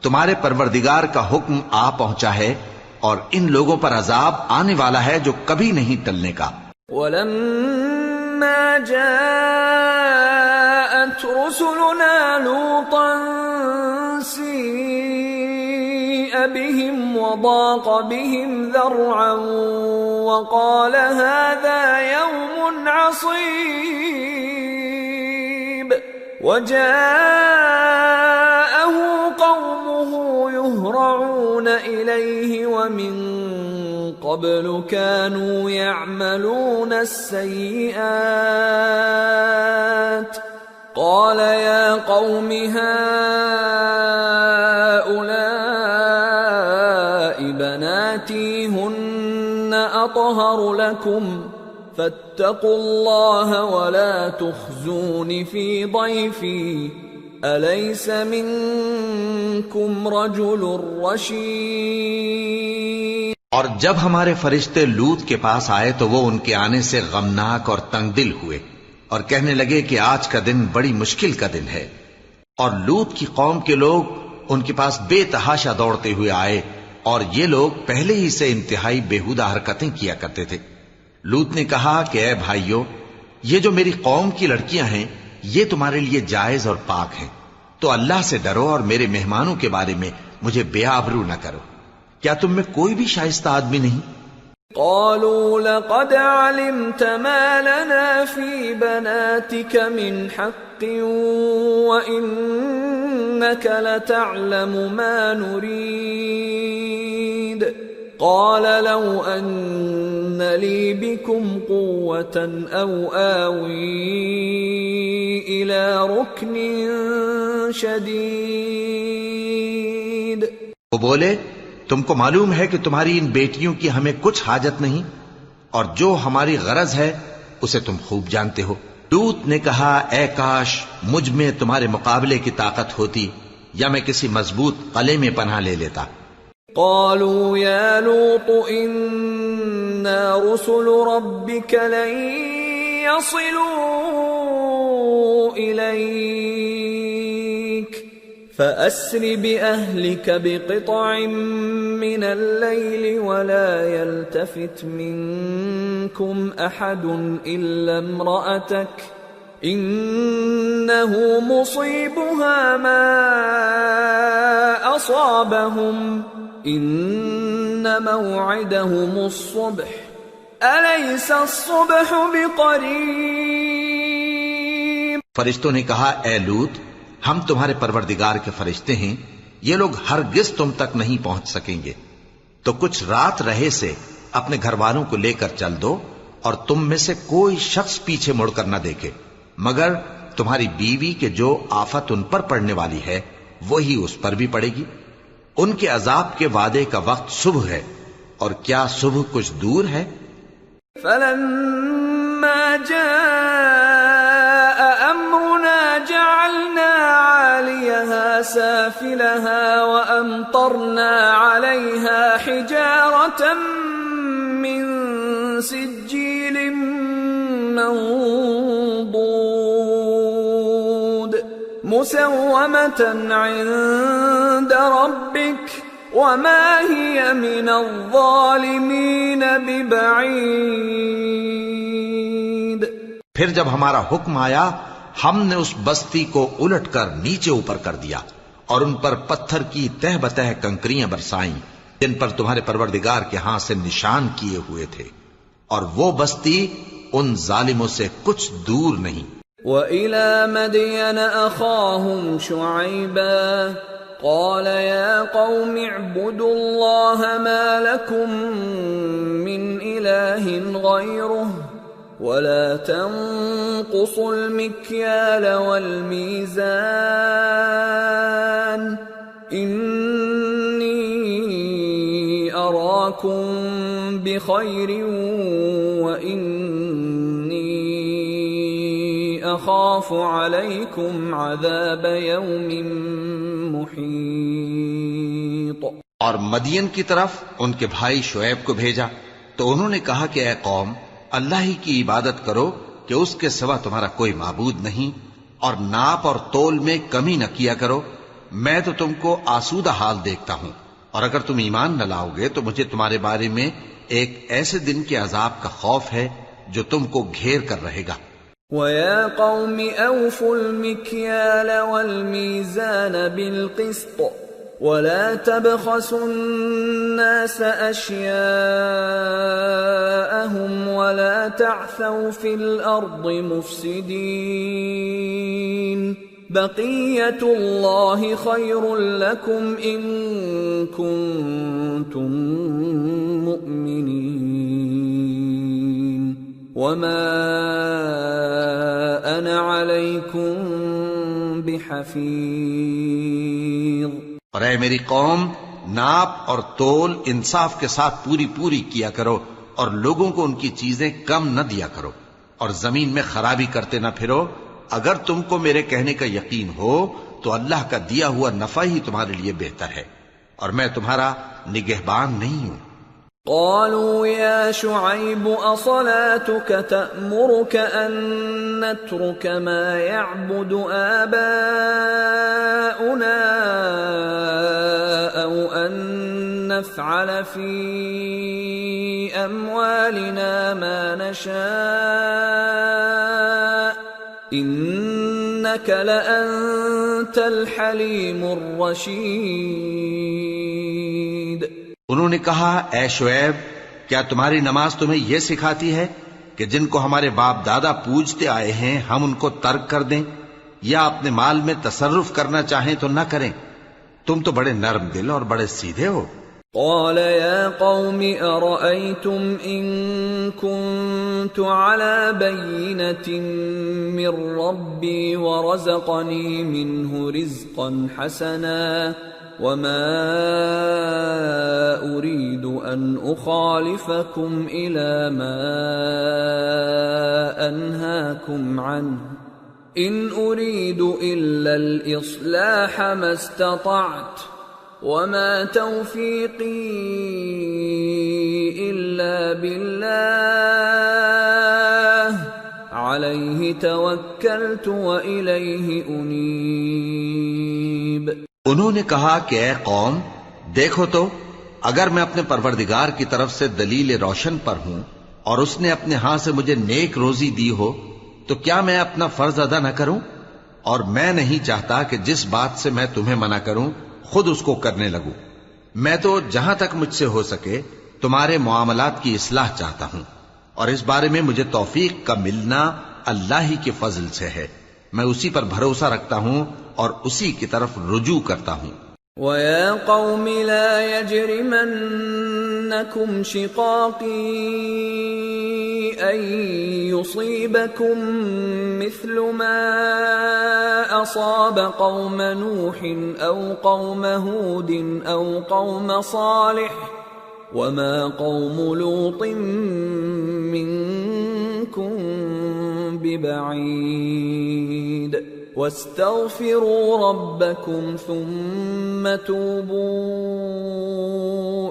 تمہارے پروردگار کا حکم آ پہنچا ہے اور ان لوگوں پر عذاب آنے والا ہے جو کبھی نہیں ٹلنے کا. وَلَمَّا جَاءَتْ رُسُلُنَا لُوطًا سِيءَ بِهِمْ وَضَاقَ بِهِمْ ذَرْعًا وَقَالَ هَذَا يَوْمٌ عَصِيبٌ. وَجَاءَهُ قَوْمُهُ يُهْرَعُونَ إِلَيْهِ وَمِن قَبْلُ كَانُوا يَعْمَلُونَ السَّيِّئَاتِ قَالَ يَا قَوْمِ هَؤُلَاءِ بَنَاتِي هُنَّ أَطْهَرُ لَكُمْ فَاتَّقُوا اللَّهَ وَلَا تُخْزُونِ فِي ضَيْفِي أَلَيْسَ مِنكُمْ رَجُلٌ رَّشِيدٌ. اور جب ہمارے فرشتے لوط کے پاس آئے تو وہ ان کے آنے سے غمناک اور تنگ دل ہوئے اور کہنے لگے کہ آج کا دن بڑی مشکل کا دن ہے. اور لوط کی قوم کے لوگ ان کے پاس بے تحاشا دوڑتے ہوئے آئے اور یہ لوگ پہلے ہی سے انتہائی بیہودہ حرکتیں کیا کرتے تھے۔ لوط نے کہا کہ اے بھائیو، یہ جو میری قوم کی لڑکیاں ہیں یہ تمہارے لیے جائز اور پاک ہیں، تو اللہ سے ڈرو اور میرے مہمانوں کے بارے میں مجھے بے آبرو نہ کرو۔ کیا تم میں کوئی بھی شائستہ آدمی نہیں؟ قالوا لقد علمت ما لنا في بناتك من حق وإنك لتعلم ما نريد قال لو أن لي بكم قوة أو آوي إلى ركن شديد۔ وہ بولے تم کو معلوم ہے کہ تمہاری ان بیٹیوں کی ہمیں کچھ حاجت نہیں، اور جو ہماری غرض ہے اسے تم خوب جانتے ہو۔ لوط نے کہا اے کاش مجھ میں تمہارے مقابلے کی طاقت ہوتی، یا میں کسی مضبوط قلعے میں پناہ لے لیتا۔ قالوا يا لوط إنا رسل ربك لن يصلوا إليك فأسر بأهلك بقطع من الليل ولا يلتفت منكم أحد إلا امرأتك إنه مصيبها ما أصابهم إن موعدهم الصبح أليس الصبح بقريب۔ فرشتوں نے کہا اے لوط، ہم تمہارے پروردگار کے فرشتے ہیں، یہ لوگ ہرگز تم تک نہیں پہنچ سکیں گے، تو کچھ رات رہے سے اپنے گھر والوں کو لے کر چل دو، اور تم میں سے کوئی شخص پیچھے مڑ کر نہ دیکھے مگر تمہاری بیوی کے جو آفت ان پر پڑنے والی ہے وہی اس پر بھی پڑے گی۔ ان کے عذاب کے وعدے کا وقت صبح ہے، اور کیا صبح کچھ دور ہے؟ فلما جاء أمرنا جعلنا عاليها سافلها وأمطرنا عليها حجارة من سجيل منضود مسومة عند ربك وما هي من الظالمين ببعيد۔ پھر جب ہمارا حکم آیا ہم نے اس بستی کو الٹ کر نیچے اوپر کر دیا، اور ان پر پتھر کی تہ بتہ کنکریاں برسائیں جن پر تمہارے پروردگار کے ہاں سے نشان کیے ہوئے تھے، اور وہ بستی ان ظالموں سے کچھ دور نہیں۔ وَإِلَى مَدْيَنَ أَخَاهُمْ شُعَيْبًا قَالَ يَا قَوْمِ اعْبُدُوا اللَّهَ مَا لَكُمْ مِنْ إِلَٰهٍ غَيْرُهُ وَلَا تَنقُصُوا الْمِكْيَالَ وَالْمِيزَانَ إِنِّي أَرَاكُمْ بِخَيْرٍ وَإِنِّي أَخَافُ عَلَيْكُمْ عَذَابَ يَوْمٍ مُحِيطٍ۔ اور مدین کی طرف ان کے بھائی شعیب کو بھیجا تو انہوں نے کہا کہ اے قوم، اللہ ہی کی عبادت کرو کہ اس کے سوا تمہارا کوئی معبود نہیں، اور ناپ اور تول میں کمی نہ کیا کرو، میں تو تم کو آسودہ حال دیکھتا ہوں، اور اگر تم ایمان نہ لاؤ گے تو مجھے تمہارے بارے میں ایک ایسے دن کے عذاب کا خوف ہے جو تم کو گھیر کر رہے گا۔ وَيَا قَوْمِ أَوْفُوا الْمِكْيَالَ وَالْمِيزَانَ بِالْقِسْطِ وَلَا تَبْخَسُوا النَّاسَ أَشْيَاءَهُمْ وَلَا تَعْثَوْا فِي الْأَرْضِ مُفْسِدِينَ بَقِيَّةُ اللَّهِ خَيْرٌ لَكُمْ إِن كُنتُم مُؤْمِنِينَ وَمَا أَنَا عَلَيْكُمْ بِحَفِيظٍ۔ اور اے میری قوم، ناپ اور تول انصاف کے ساتھ پوری پوری کیا کرو، اور لوگوں کو ان کی چیزیں کم نہ دیا کرو، اور زمین میں خرابی کرتے نہ پھرو۔ اگر تم کو میرے کہنے کا یقین ہو تو اللہ کا دیا ہوا نفع ہی تمہارے لیے بہتر ہے، اور میں تمہارا نگہبان نہیں ہوں۔ قالوا يا شعيب أصلاتك تأمرك أن نترك ما يعبد آباؤنا أو أن نفعل في أموالنا ما نشاء إنك لأنت الحليم الرشيد۔ انہوں نے کہا اے شعیب، کیا تمہاری نماز تمہیں یہ سکھاتی ہے کہ جن کو ہمارے باپ دادا پوجتے آئے ہیں ہم ان کو ترک کر دیں یا اپنے مال میں تصرف کرنا چاہیں تو نہ کریں؟ تم تو بڑے نرم دل اور بڑے سیدھے ہو۔ قال يا قوم أرأيتم إن كنت على بينة من ربي ورزقني منه رزقا حسنا وما أريد أن أخالفكم إلى ما أنهاكم عنه إن أريد إلا الإصلاح ما استطعت وما توفيقي إلا بالله عليه توكلت وإليه أنيب۔ انہوں نے کہا کہ اے قوم، دیکھو تو اگر میں اپنے پروردگار کی طرف سے دلیل روشن پر ہوں اور اس نے اپنے ہاں سے مجھے نیک روزی دی ہو تو کیا میں اپنا فرض ادا نہ کروں؟ اور میں نہیں چاہتا کہ جس بات سے میں تمہیں منع کروں خود اس کو کرنے لگوں۔ میں تو جہاں تک مجھ سے ہو سکے تمہارے معاملات کی اصلاح چاہتا ہوں، اور اس بارے میں مجھے توفیق کا ملنا اللہ ہی کے فضل سے ہے۔ میں اسی پر بھروسہ رکھتا ہوں اور اسی کی طرف رجوع کرتا ہوں۔ وَيَا قَوْمِ لَا يَجْرِمَنَّكُمْ شِقَاقِي أَن يُصِيبَكُم مِّثْلُ مَا أَصَابَ قَوْمَ نُوحٍ أَوْ قَوْمَ هُودٍ أَوْ قَوْمَ صَالِحٍ وَمَا قَوْمُ لُوطٍ مِّنكُم بِبَعِيدٍ وَاسْتَغْفِرُوا رَبَّكُمْ ثُمَّ تُوبُوا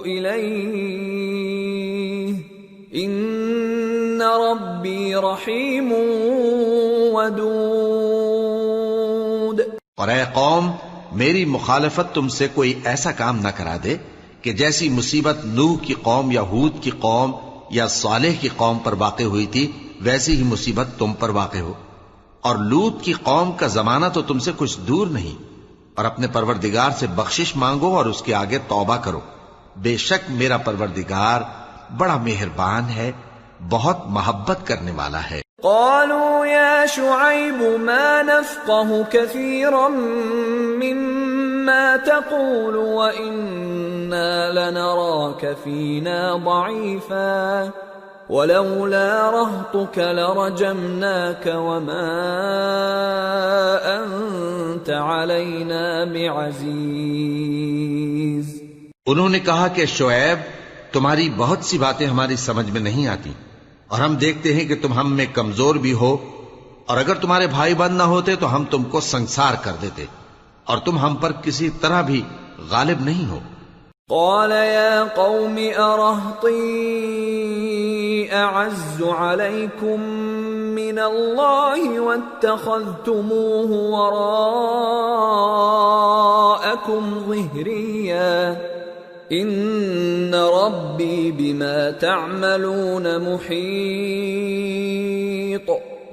إِلَيْهِ إِنَّ رَبِّي رَحِيمٌ وَدُودٌ۔ اور اے قوم، میری مخالفت تم سے کوئی ایسا کام نہ کرا دے کہ جیسی مصیبت نوح کی قوم یا ہود کی قوم یا صالح کی قوم پر واقع ہوئی تھی ویسی ہی مصیبت تم پر واقع ہو۔ اور لوط کی قوم کا زمانہ تو تم سے کچھ دور نہیں، اور اپنے پروردگار سے بخشش مانگو اور اس کے آگے توبہ کرو، بے شک میرا پروردگار بڑا مہربان ہے، بہت محبت کرنے والا ہے۔ قالوا يا شعيب ما نفقه كثيرا مما تقول وإنا لنراك فينا ضعيفا ولولا رهطك لرجمناك وما أنت علينا بعزيز۔ انہوں نے کہا کہ شعیب، تمہاری بہت سی باتیں ہماری سمجھ میں نہیں آتی، اور ہم دیکھتے ہیں کہ تم ہم میں کمزور بھی ہو، اور اگر تمہارے بھائی بند نہ ہوتے تو ہم تم کو سنسار کر دیتے، اور تم ہم پر کسی طرح بھی غالب نہیں ہو۔ قال يا قوم أرهطي أعز عليكم من الله واتخذتموه وراءكم ظهريا إن ربي بما تعملون محيط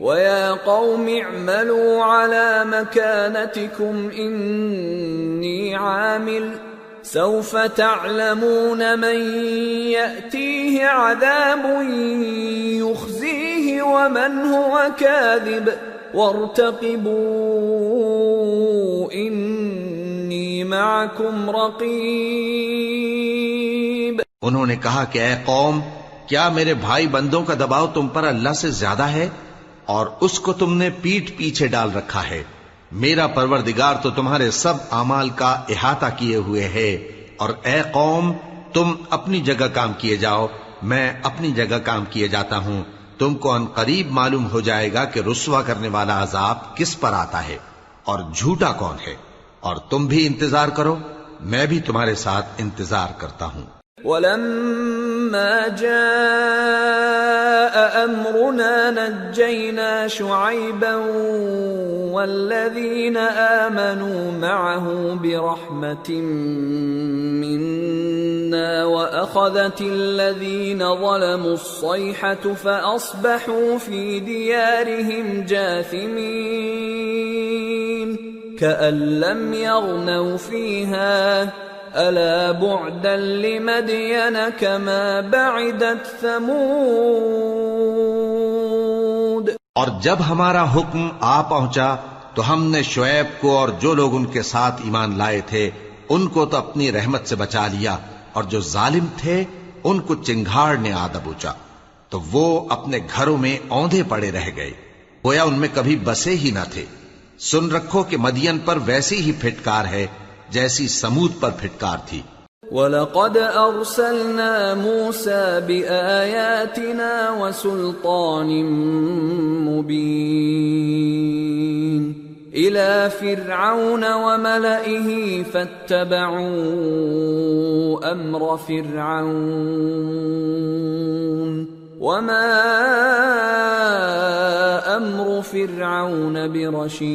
ويا قوم اعملوا على مكانتكم إني عامل سوف تعلمون من يأتيه عذاب يخزيه ومن هو كاذب وارتقبوا إني معكم رقيب۔ انہوں نے کہا کہ اے قوم، کیا میرے بھائی بندوں کا دباؤ تم پر اللہ سے زیادہ ہے اور اس کو تم نے پیٹھ پیچھے ڈال رکھا ہے؟ میرا پروردگار تو تمہارے سب اعمال کا احاطہ کیے ہوئے ہے، اور اے قوم تم اپنی جگہ کام کیے جاؤ، میں اپنی جگہ کام کیے جاتا ہوں۔ تم کو ان قریب معلوم ہو جائے گا کہ رسوا کرنے والا عذاب کس پر آتا ہے اور جھوٹا کون ہے، اور تم بھی انتظار کرو، میں بھی تمہارے ساتھ انتظار کرتا ہوں۔ ولما جاء أمرنا نجينا شعيبا والذين آمنوا معه برحمة منا وأخذت الذين ظلموا الصيحة فأصبحوا في ديارهم جاثمين كأن لم يغنوا فيها ألا بعدا لمدين كما بعدت ثمود. اور جب ہمارا حکم آ پہنچا تو ہم نے شعیب کو اور جو لوگ ان کے ساتھ ایمان لائے تھے ان کو تو اپنی رحمت سے بچا لیا، اور جو ظالم تھے ان کو چنگھاڑ نے آ دبوچا تو وہ اپنے گھروں میں اوندھے پڑے رہ گئے، گویا ان میں کبھی بسے ہی نہ تھے. سن رکھو کہ مدین پر ویسی ہی پھٹکار ہے جیسی سمود پر پھٹکار تھی. وَلَقَدْ أَرْسَلْنَا مُوسَى بِآيَاتِنَا وَسُلْطَانٍ مُبِينٍ إِلَى فِرْعَوْنَ وَمَلَئِهِ فَاتَّبَعُوا أَمْرَ فِرْعَوْنَ وَمَا أَمْرُ فِرْعَوْنَ بِرَشِيدٍ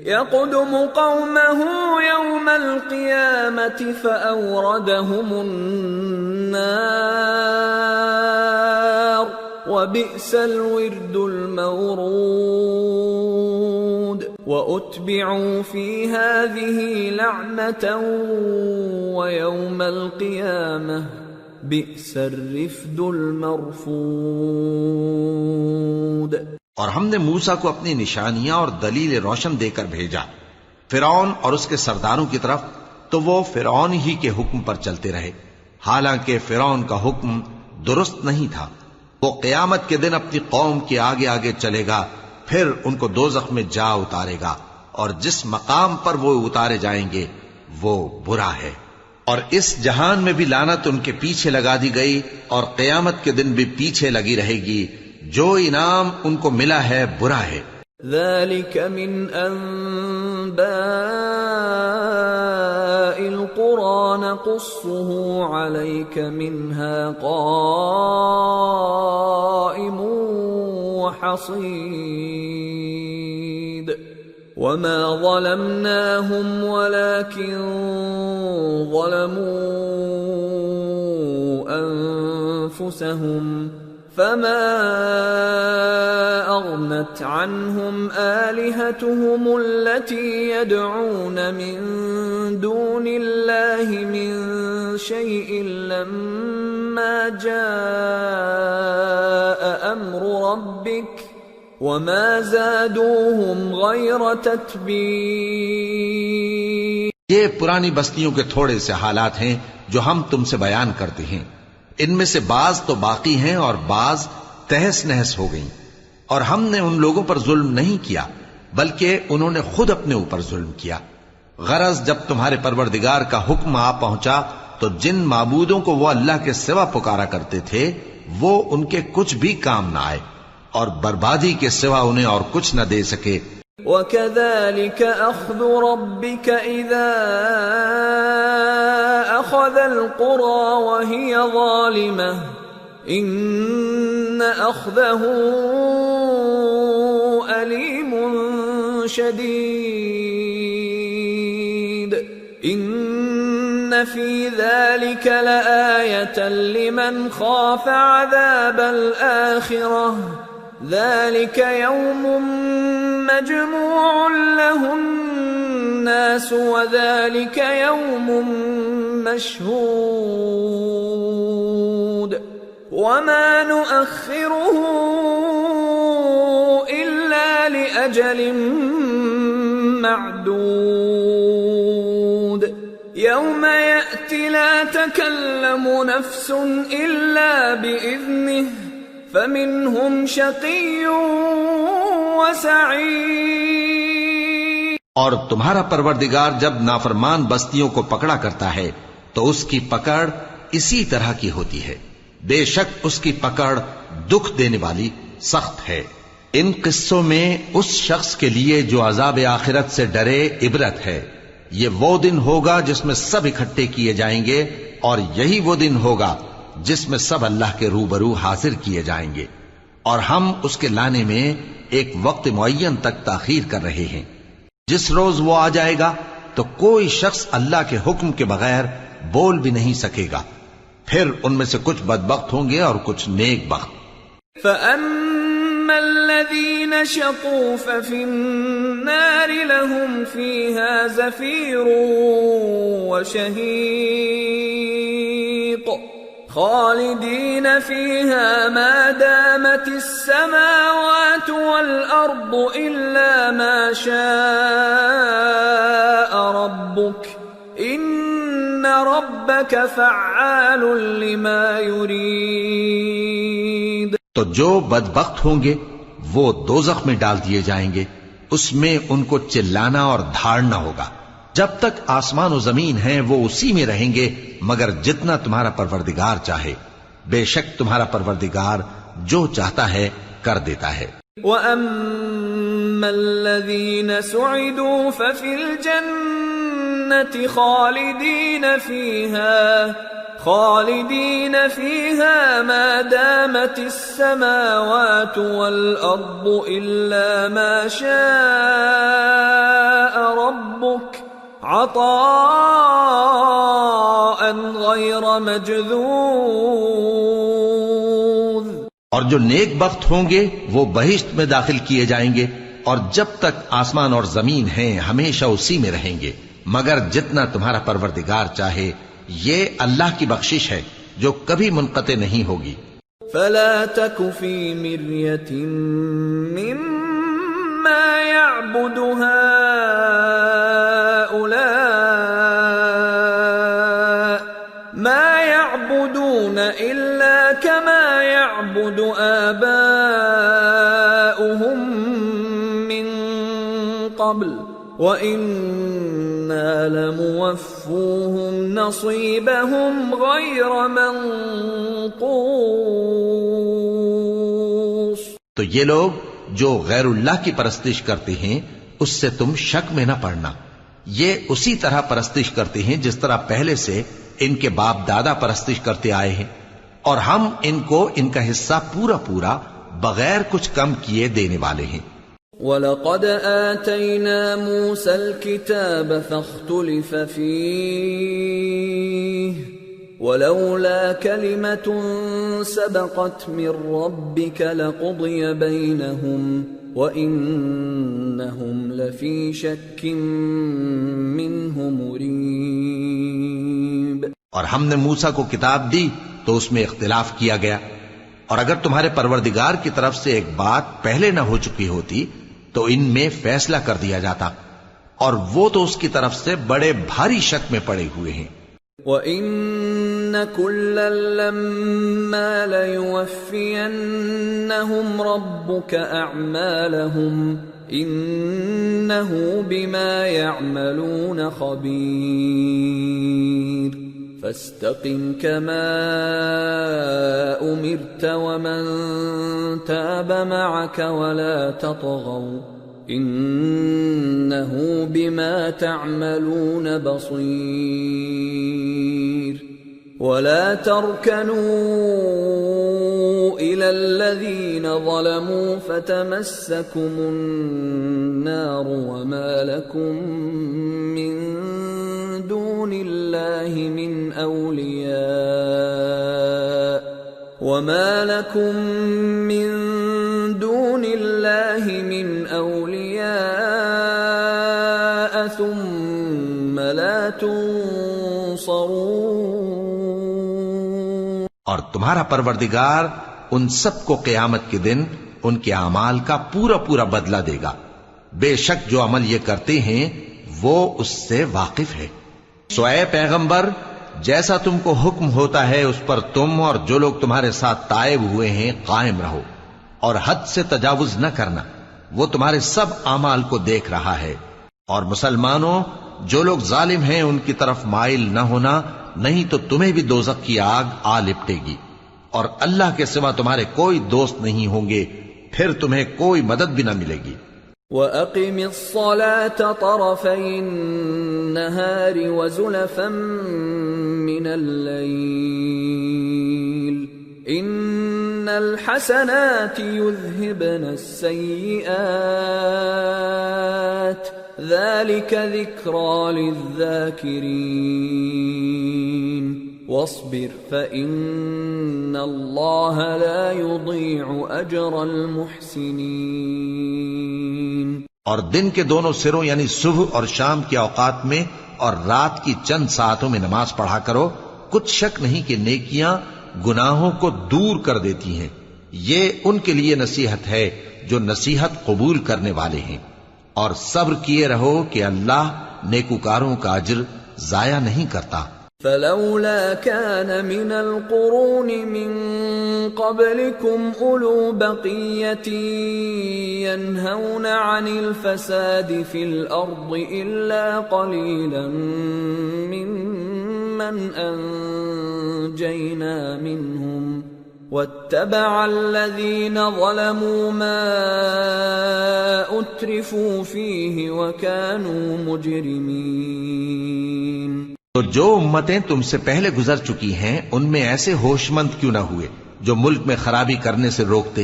يَقْدُمُ قَوْمَهُ يَوْمَ الْقِيَامَةِ فَأَوْرَدَهُمُ النَّارَ وَبِئْسَ الْوِرْدُ الْمَوْرُودُ وَأُتْبِعُوا فِي هَذِهِ لَعْنَةً وَيَوْمَ الْقِيَامَةِ بِئْسَ الرِّفْدُ الْمَرْفُودُ. اور ہم نے موسیٰ کو اپنی نشانیاں اور دلیل روشن دے کر بھیجا فرعون اور اس کے سرداروں کی طرف، تو وہ فرعون ہی کے حکم پر چلتے رہے، حالانکہ فرعون کا حکم درست نہیں تھا. وہ قیامت کے دن اپنی قوم کے آگے آگے چلے گا، پھر ان کو دوزخ میں جا اتارے گا، اور جس مقام پر وہ اتارے جائیں گے وہ برا ہے. اور اس جہان میں بھی لعنت ان کے پیچھے لگا دی گئی، اور قیامت کے دن بھی پیچھے لگی رہے گی. جو انعام ان کو ملا ہے برا ہے. ذلك من أنباء القرى نقصه عليك منها قائم وحصيد وما ظلمناهم ولكن ظلموا أنفسهم فما أغنت عنهم آلهتهم التي يدعون من دون الله من شيء لما جاء أمر ربك وما زادوهم غير تتبيب. یہ پرانی بستیوں کے تھوڑے سے حالات ہیں جو ہم تم سے بیان کرتے ہیں. ان میں سے بعض تو باقی ہیں اور بعض تہس نہس ہو گئیں. اور ہم نے ان لوگوں پر ظلم نہیں کیا بلکہ انہوں نے خود اپنے اوپر ظلم کیا. غرض جب تمہارے پروردگار کا حکم آ پہنچا تو جن معبودوں کو وہ اللہ کے سوا پکارا کرتے تھے وہ ان کے کچھ بھی کام نہ آئے اور بربادی کے سوا انہیں اور کچھ نہ دے سکے. وَكَذَلِكَ أَخْذُ رَبِّكَ إِذَا أَخَذَ الْقُرَى وَهِيَ ظَالِمَةٌ إِنَّ أَخْذَهُ أَلِيمٌ شَدِيدٌ إِنَّ فِي ذَلِكَ لَآيَةً لِمَنْ خَافَ عَذَابَ الْآخِرَةِ ذَلِكَ يَوْمٌ مَجْمُوعٌ لَهُ النَّاسُ وَذَلِكَ يَوْمٌ مَشْهُودٌ وَمَا نُؤَخِّرُهُ إِلَّا لِأَجَلٍ مَّعْدُودٍ يَوْمَ يَأْتِ لَا تَكَلَّمُ نَفْسٌ إِلَّا بِإِذْنِهِ فَمِنْهُمْ شَقِيٌّ وَسَعِيدٌ. اور تمہارا پروردگار جب نافرمان بستیوں کو پکڑا کرتا ہے تو اس کی پکڑ اسی طرح کی ہوتی ہے. بے شک اس کی پکڑ دکھ دینے والی سخت ہے. ان قصوں میں اس شخص کے لیے جو عذاب آخرت سے ڈرے عبرت ہے. یہ وہ دن ہوگا جس میں سب اکٹھے کیے جائیں گے، اور یہی وہ دن ہوگا جس میں سب اللہ کے روبرو حاضر کیے جائیں گے، اور ہم اس کے لانے میں ایک وقت معین تک تاخیر کر رہے ہیں۔ جس روز وہ آ جائے گا تو کوئی شخص اللہ کے حکم کے بغیر بول بھی نہیں سکے گا، پھر ان میں سے کچھ بدبخت ہوں گے اور کچھ نیک بخت۔ فَأَمَّا الَّذِينَ شَقُوا فَفِي النَّارِ لَهُمْ فِيهَا زَفِيرٌ وَشَهِيقٌ خَالِدِينَ فِيهَا مَا دَامَتِ السَّمَاوَاتُ وَالْأَرْضُ إِلَّا مَا شَاءَ رَبُّكَ إِنَّ رَبَّكَ فَعَّالٌ لِمَا يُرِيدُ۔ تو جو بدبخت ہوں گے وہ دوزخ میں ڈال دیے جائیں گے، اس میں ان کو چلانا اور دھاڑنا ہوگا۔ جب تک آسمان و زمین ہیں وہ اسی میں رہیں گے مگر جتنا تمہارا پروردگار چاہے، بے شک تمہارا پروردگار جو چاہتا ہے کر دیتا ہے۔ وَأَمَّا الَّذِينَ سُعِدُوا فَفِي الْجَنَّةِ خالدين فيها ما دامت السماوات والأرض إلا ما شاء ربك عطاء غير مجذوذ۔ اور جو نیک بخت ہوں گے وہ بہشت میں داخل کیے جائیں گے، اور جب تک آسمان اور زمین ہیں ہمیشہ اسی میں رہیں گے مگر جتنا تمہارا پروردگار چاہے، یہ اللہ کی بخشش ہے جو کبھی منقطع نہیں ہوگی۔ فلا تك في مرية مما يعبد هؤلاء ما يعبدون إلا كما يعبد آباؤهم من قبل وَإِنَّا لَمُوَفُّوهُمْ نَصِيبَهُمْ غَيْرَ مَنْقُوصٍ۔ تو یہ لوگ جو غیر اللہ کی پرستش کرتے ہیں اس سے تم شک میں نہ پڑنا، یہ اسی طرح پرستش کرتے ہیں جس طرح پہلے سے ان کے باپ دادا پرستش کرتے آئے ہیں، اور ہم ان کو ان کا حصہ پورا پورا بغیر کچھ کم کیے دینے والے ہیں۔ وَلَقَدْ آتَيْنَا مُوسَى الْكِتَابَ فَاخْتُلِفَ فِيهِ وَلَوْلَا كَلِمَةٌ سَبَقَتْ مِنْ رَبِّكَ لَقُضِيَ بَيْنَهُمْ وَإِنَّهُمْ لَفِي شَكٍّ مِّنْهُ مُرِيبٍ۔ اور ہم نے موسیٰ کو کتاب دی تو اس میں اختلاف کیا گیا، اور اگر تمہارے پروردگار کی طرف سے ایک بات پہلے نہ ہو چکی ہوتی تو ان میں فیصلہ کر دیا جاتا، اور وہ تو اس کی طرف سے بڑے بھاری شک میں پڑے ہوئے ہیں۔ وَإِنَّ كُلًّا لَمَّا لَيُوَفِّيَنَّهُمْ رَبُّكَ أَعْمَالَهُمْ إِنَّهُ بِمَا يَعْمَلُونَ خَبِيرٌ۔ فَاسْتَقِمْ كَمَا أُمِرْتَ وَمَنْ تَابَ مَعَكَ وَلَا تَطْغَوْا إِنَّهُ بِمَا تَعْمَلُونَ بَصِيرٌ۔ وَلَا تَرْكَنُوا إِلَى الَّذِينَ ظَلَمُوا فَتَمَسَّكُمُ النَّارُ وَمَا لَكُمْ مِنْ دُونِ اللَّهِ مِنْ أَوْلِيَاءَ ثُمَّ لَا تُنصَرُونَ۔ اور تمہارا پروردگار ان سب کو قیامت کے دن ان کے اعمال کا پورا پورا بدلہ دے گا، بے شک جو عمل یہ کرتے ہیں وہ اس سے واقف ہے۔ سو اے پیغمبر، جیسا تم کو حکم ہوتا ہے اس پر تم اور جو لوگ تمہارے ساتھ تائب ہوئے ہیں قائم رہو، اور حد سے تجاوز نہ کرنا، وہ تمہارے سب اعمال کو دیکھ رہا ہے۔ اور مسلمانوں، جو لوگ ظالم ہیں ان کی طرف مائل نہ ہونا، نہیں تو تمہیں بھی دوزخ کی آگ آ لپٹے گی، اور اللہ کے سوا تمہارے کوئی دوست نہیں ہوں گے، پھر تمہیں کوئی مدد بھی نہ ملے گی۔ وَأَقِمِ الصَّلَاةَ طَرَفَيِ النَّهَارِ وَزُلَفًا مِّنَ اللَّيْلِ إِنَّ الْحَسَنَاتِ يُذْهِبْنَ السَّيِّئَاتِ ذَلِكَ ذِكْرَى لِلذَّاكِرِينَ وَاصْبِرْ فَإِنَّ اللَّهَ لَا يُضِيعُ أَجْرَ الْمُحْسِنِينَ۔ اور دن کے دونوں سروں یعنی صبح اور شام کے اوقات میں اور رات کی چند ساعتوں میں نماز پڑھا کرو، کچھ شک نہیں کہ نیکیاں گناہوں کو دور کر دیتی ہیں۔ یہ ان کے لیے نصیحت ہے جو نصیحت قبول کرنے والے ہیں، اور صبر کیے رہو کہ اللہ نیکوکاروں کا اجر ضائع نہیں کرتا۔ فلولا كان من القرون من قبلكم أولو بقية ينهون عن الفساد في الأرض إلا قليلا ممن أنجينا منهم واتبع الذين ظلموا ما أترفوا فيه وكانوا مجرمين۔ تو جو امتیں تم سے پہلے گزر چکی ہیں ان میں ایسے ہوش مند کیوں نہ ہوئے جو ملک میں خرابی کرنے سے روکتے؟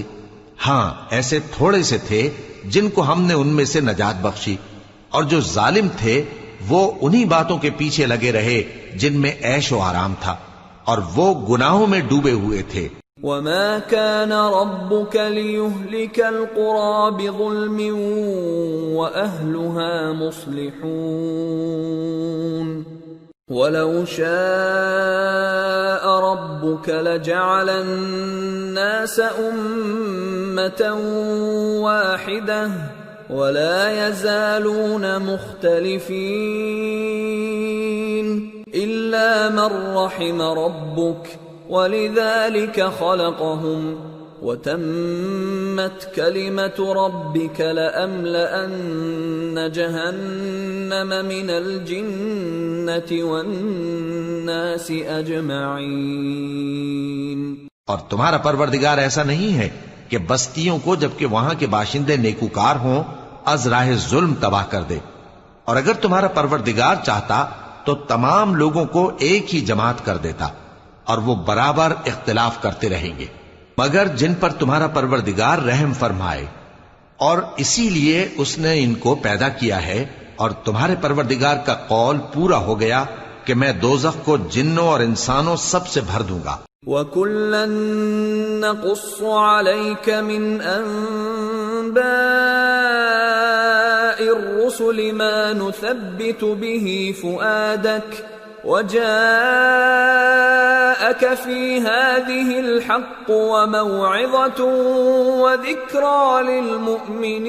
ہاں ایسے تھوڑے سے تھے جن کو ہم نے ان میں سے نجات بخشی، اور جو ظالم تھے وہ انہی باتوں کے پیچھے لگے رہے جن میں عیش و آرام تھا، اور وہ گناہوں میں ڈوبے ہوئے تھے۔ وَمَا كَانَ رَبُّكَ لِيُهْلِكَ الْقُرَى بِظُلْمٍ وَأَهْلُهَا مُصْلِحُونَ وَلَوْ شَاءَ رَبُّكَ لَجَعَلَ النَّاسَ أُمَّةً وَاحِدَةً وَلَا يَزَالُونَ مُخْتَلِفِينَ إِلَّا مَن رَّحِمَ رَبُّكَ وَلِذَلِكَ خَلَقَهُمْ وَتَمَّتْ كَلِمَةُ رَبِّكَ لَأَمْلَأَنَّ جَهَنَّمَ مِنَ الْجِنَّةِ وَالنَّاسِ أَجْمَعِينَ۔ اور تمہارا پروردگار ایسا نہیں ہے کہ بستیوں کو جبکہ وہاں کے باشندے نیکوکار ہوں از راہ ظلم تباہ کر دے، اور اگر تمہارا پروردگار چاہتا تو تمام لوگوں کو ایک ہی جماعت کر دیتا، اور وہ برابر اختلاف کرتے رہیں گے، مگر جن پر تمہارا پروردگار رحم فرمائے، اور اسی لیے اس نے ان کو پیدا کیا ہے۔ اور تمہارے پروردگار کا قول پورا ہو گیا کہ میں دوزخ کو جنوں اور انسانوں سب سے بھر دوں گا۔ وَكُلًّا نَّقُصُّ عَلَيْكَ مِنْ أَنبَاءِ الرُّسُلِ مَا نُثَبِّتُ بِهِ فُؤَادَكَ وَجَاءَكَ فِي هَٰذِهِ الْحَقُّ وَمَوْعِظَةٌ وَذِكْرَىٰ لِلْمُؤْمِنِينَ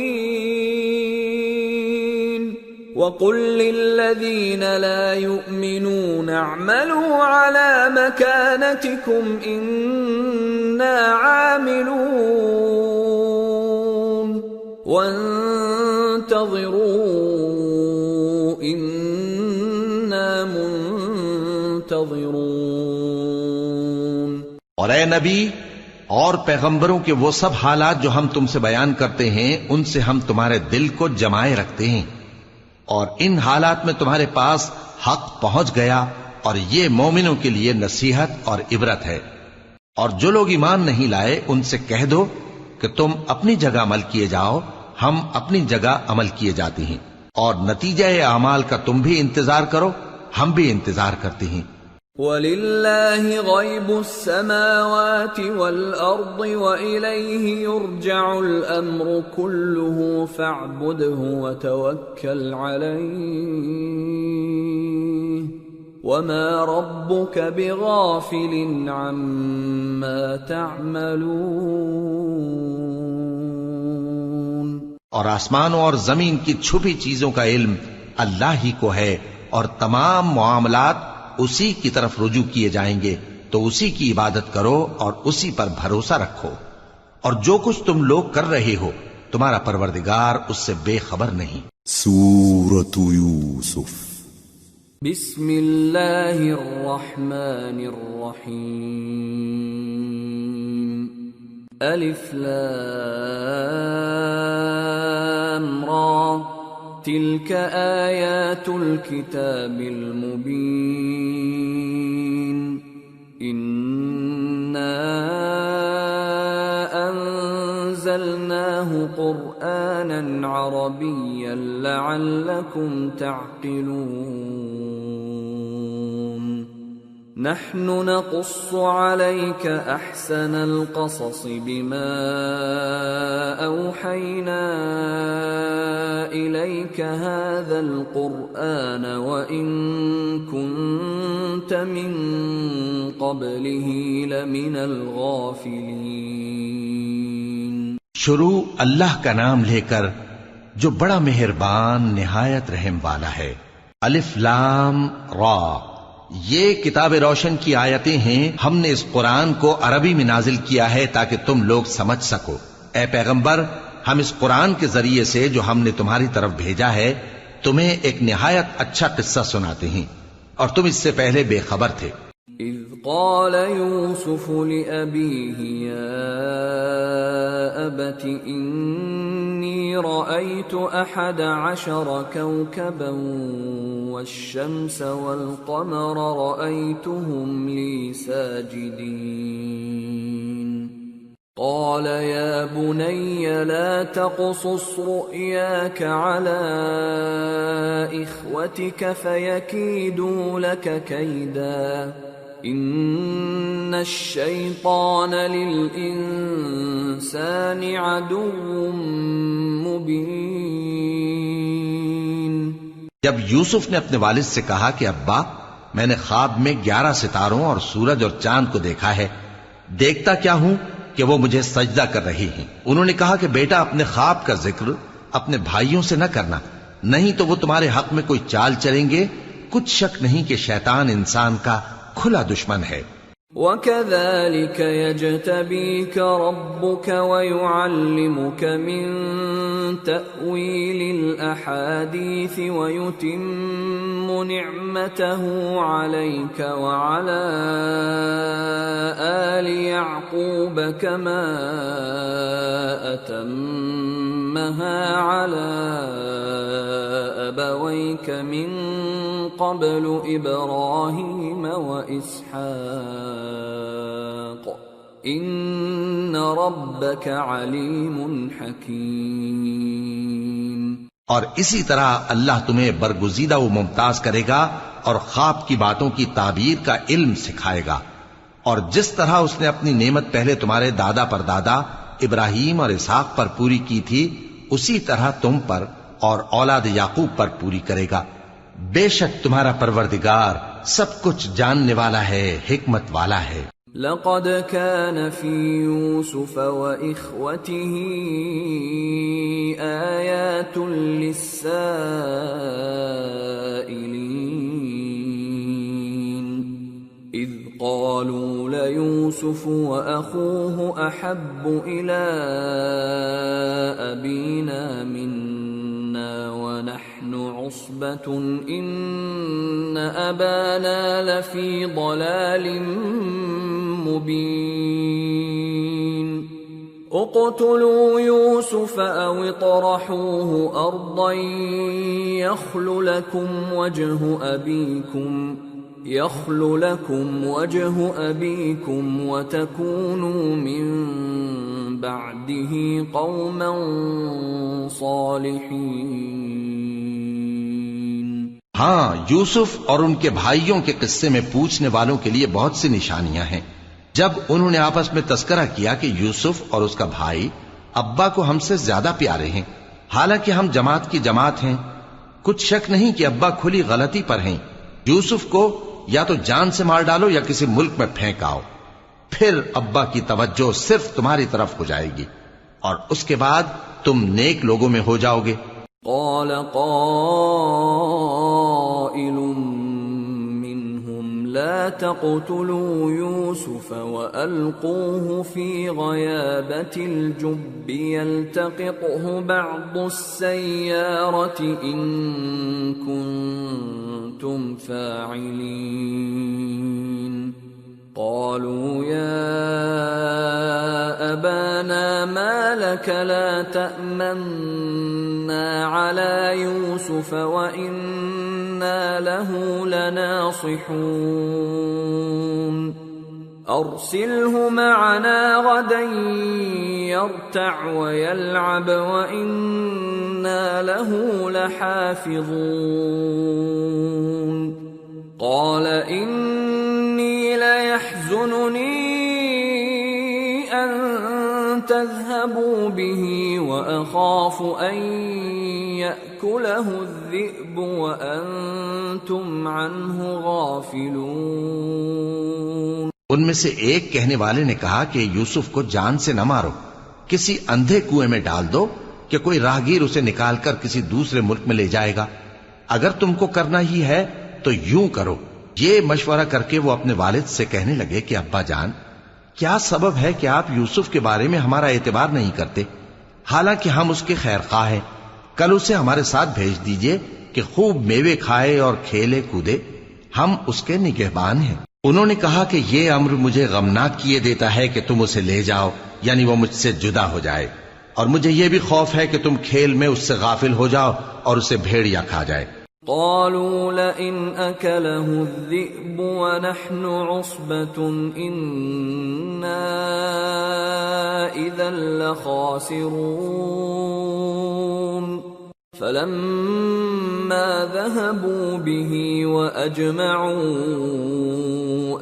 وَقُل لِّلَّذِينَ لَا يُؤْمِنُونَ اعْمَلُوا عَلَىٰ مَكَانَتِكُمْ إِنَّا عَامِلُونَ وَانتَظِرُوا إِنَّا منتظرون۔ اور اے نبی اور پیغمبروں کے وہ سب حالات جو ہم تم سے بیان کرتے ہیں ان سے ہم تمہارے دل کو جمائے رکھتے ہیں، اور ان حالات میں تمہارے پاس حق پہنچ گیا، اور یہ مومنوں کے لیے نصیحت اور عبرت ہے۔ اور جو لوگ ایمان نہیں لائے ان سے کہہ دو کہ تم اپنی جگہ عمل کیے جاؤ، ہم اپنی جگہ عمل کیے جاتے ہیں، اور نتیجہ اعمال کا تم بھی انتظار کرو، ہم بھی انتظار کرتے ہیں۔ وَلِلَّهِ غَيْبُ السَّمَاوَاتِ وَالْأَرْضِ وَإِلَيْهِ يُرْجَعُ الْأَمْرُ كُلُّهُ فَاعْبُدْهُ وَتَوَكَّلْ عَلَيْهِ وَمَا رَبُّكَ بِغَافِلٍ عَمَّا تَعْمَلُونَ۔ اور آسمانوں اور زمین کی چھپی چیزوں کا علم اللہ ہی کو ہے، اور تمام معاملات اسی کی طرف رجوع کیے جائیں گے، تو اسی کی عبادت کرو اور اسی پر بھروسہ رکھو، اور جو کچھ تم لوگ کر رہے ہو تمہارا پروردگار اس سے بے خبر نہیں۔ سورة یوسف بسم اللہ الرحمن الرحیم الف لام را تلك آیات الکتاب المبین انا انزلناه قرآنا عربیا لعلکم تعقلون نحن نقص عليك احسن القصص بما اوحينا اليك هذا القرآن وان كنت من قبله لمن الغافلين. شروع اللہ کا نام لے کر جو بڑا مہربان نہایت رحم والا ہے. الف لام را، یہ کتاب روشن کی آیتیں ہیں. ہم نے اس قرآن کو عربی میں نازل کیا ہے تاکہ تم لوگ سمجھ سکو. اے پیغمبر، ہم اس قرآن کے ذریعے سے جو ہم نے تمہاری طرف بھیجا ہے تمہیں ایک نہایت اچھا قصہ سناتے ہیں، اور تم اس سے پہلے بے خبر تھے. اذ قال يوسف لأبيه يا أبت إني رأيت 11 كوكبا والشمس والقمر رأيتهم لي ساجدين قال يا بني لا تقصص رؤياك على إخوتك فيكيدوا لك كيدا ان الشیطان للانسان عدو مبین. جب یوسف نے اپنے والد سے کہا کہ ابا، میں نے خواب میں 11 ستاروں اور سورج اور چاند کو دیکھا ہے، دیکھتا کیا ہوں کہ وہ مجھے سجدہ کر رہی ہیں. انہوں نے کہا کہ بیٹا، اپنے خواب کا ذکر اپنے بھائیوں سے نہ کرنا، نہیں تو وہ تمہارے حق میں کوئی چال چلیں گے. کچھ شک نہیں کہ شیطان انسان کا کھلا دشمن ہے. وَكَذَلِكَ يَجْتَبِيكَ رَبُّكَ وَيُعَلِّمُكَ مِن تَأْوِيلِ الْأَحَادِيثِ وَيُتِمُّ نِعْمَتَهُ عَلَيْكَ وَعَلَى آلِ يَعْقُوبَ كَمَا أَتَمَّهَا عَلَى أَبَوَيْكَ مِن قبل ابراہیم واسحاق ان ربک علیم حکیم. اور اسی طرح اللہ تمہیں برگزیدہ و ممتاز کرے گا اور خواب کی باتوں کی تعبیر کا علم سکھائے گا. اور جس طرح اس نے اپنی نعمت پہلے تمہارے دادا پر دادا ابراہیم اور اسحاق پر پوری کی تھی، اسی طرح تم پر اور اولاد یعقوب پر پوری کرے گا. بے شک تمہارا پروردگار سب کچھ جاننے والا ہے، حکمت والا ہے. لقد كان في يوسف وإخوته آيات للسائلين إذ قالوا ليوسف وأخوه أحب إلى أبينا منا ونحن عصبة إن أبانا لفي ضلال مبين اقتلوا يوسف أو اطرحوه أرضا يخل لكم وجه أبيكم وتكونوا من بعده قوما صالحين. ہاں، یوسف اور ان کے بھائیوں کے قصے میں پوچھنے والوں کے لیے بہت سی نشانیاں ہیں. جب انہوں نے آپس میں تذکرہ کیا کہ یوسف اور اس کا بھائی ابا کو ہم سے زیادہ پیارے ہیں، حالانکہ ہم جماعت کی جماعت ہیں، کچھ شک نہیں کہ ابا کھلی غلطی پر ہیں. یوسف کو یا تو جان سے مار ڈالو یا کسی ملک میں پھینک آؤ، پھر ابا کی توجہ صرف تمہاری طرف ہو جائے گی اور اس کے بعد تم نیک لوگوں میں ہو جاؤ گے. قال قائل منهم لا تقتلوا يوسف وألقوه في غيابة الجب يلتقطه بعض السيارة إن كنتم فاعلين. قالوا يا أبانا ما لك لا تأمنا على يوسف يوسف وإنا له لناصحون أرسله معنا غدا يرتع ويلعب وإنا له لحافظون قال إني ليحزنني أن تذهبوا به وأخاف أن يأكله الذئب وأنتم عنه غافلون۔ ان میں سے ایک کہنے والے نے کہا کہ یوسف کو جان سے نہ مارو، کسی اندھے کنویں میں ڈال دو کہ کوئی راہگیر اسے نکال کر کسی دوسرے ملک میں لے جائے گا۔ اگر تم کو کرنا ہی ہے تو یوں کرو۔ یہ مشورہ کر کے وہ اپنے والد سے کہنے لگے کہ ابا جان، کیا سبب ہے کہ آپ یوسف کے بارے میں ہمارا اعتبار نہیں کرتے؟ حالانکہ ہم اس کے خیر خواہ ہیں۔ کل اسے ہمارے ساتھ بھیج دیجئے کہ خوب میوے کھائے اور کھیلے کودے، ہم اس کے نگہبان ہیں۔ انہوں نے کہا کہ یہ امر مجھے غمناک کیے دیتا ہے کہ تم اسے لے جاؤ، یعنی وہ مجھ سے جدا ہو جائے، اور مجھے یہ بھی خوف ہے کہ تم کھیل میں اس سے غافل ہو جاؤ اور اسے بھیڑیا کھا جائے۔ قالوا لئن أكله الذئب ونحن عصبة إنا إذا لخاسرون فلما ذهبوا به وأجمعوا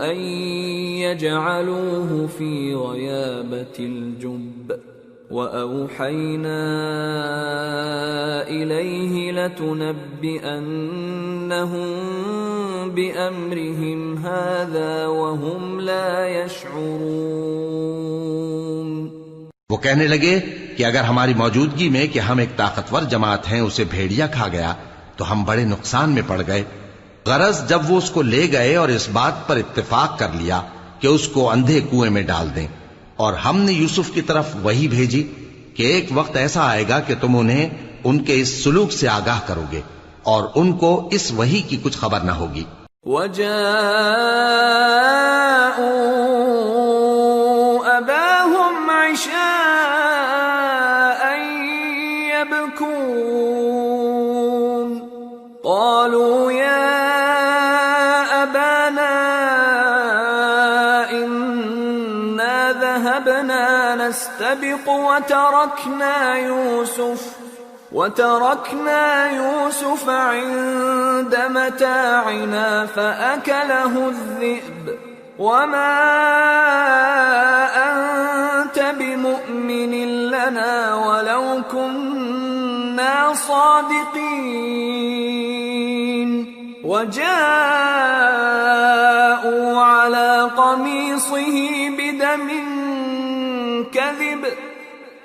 أن يجعلوه في غيابة الجب وأوحينا إليه لتنبئنهم بأمرهم هذا وهم لا يشعرون۔ وہ کہنے لگے کہ اگر ہماری موجودگی میں کہ ہم ایک طاقتور جماعت ہیں اسے بھیڑیا کھا گیا تو ہم بڑے نقصان میں پڑ گئے۔ غرض جب وہ اس کو لے گئے اور اس بات پر اتفاق کر لیا کہ اس کو اندھے کنویں میں ڈال دیں، اور ہم نے یوسف کی طرف وحی بھیجی کہ ایک وقت ایسا آئے گا کہ تم انہیں ان کے اس سلوک سے آگاہ کرو گے اور ان کو اس وحی کی کچھ خبر نہ ہوگی۔ وَجَاءُوا أَبَاهُمْ عِشَاءً يَبْكُونَ قَالُوا يَا أَبَانَا ذهبنا نستبق وتركنا يوسف عند متاعنا فأكله الذئب وما أنت بمؤمن لنا ولو كنا صادقين وجاءوا على قميصه بدم كذب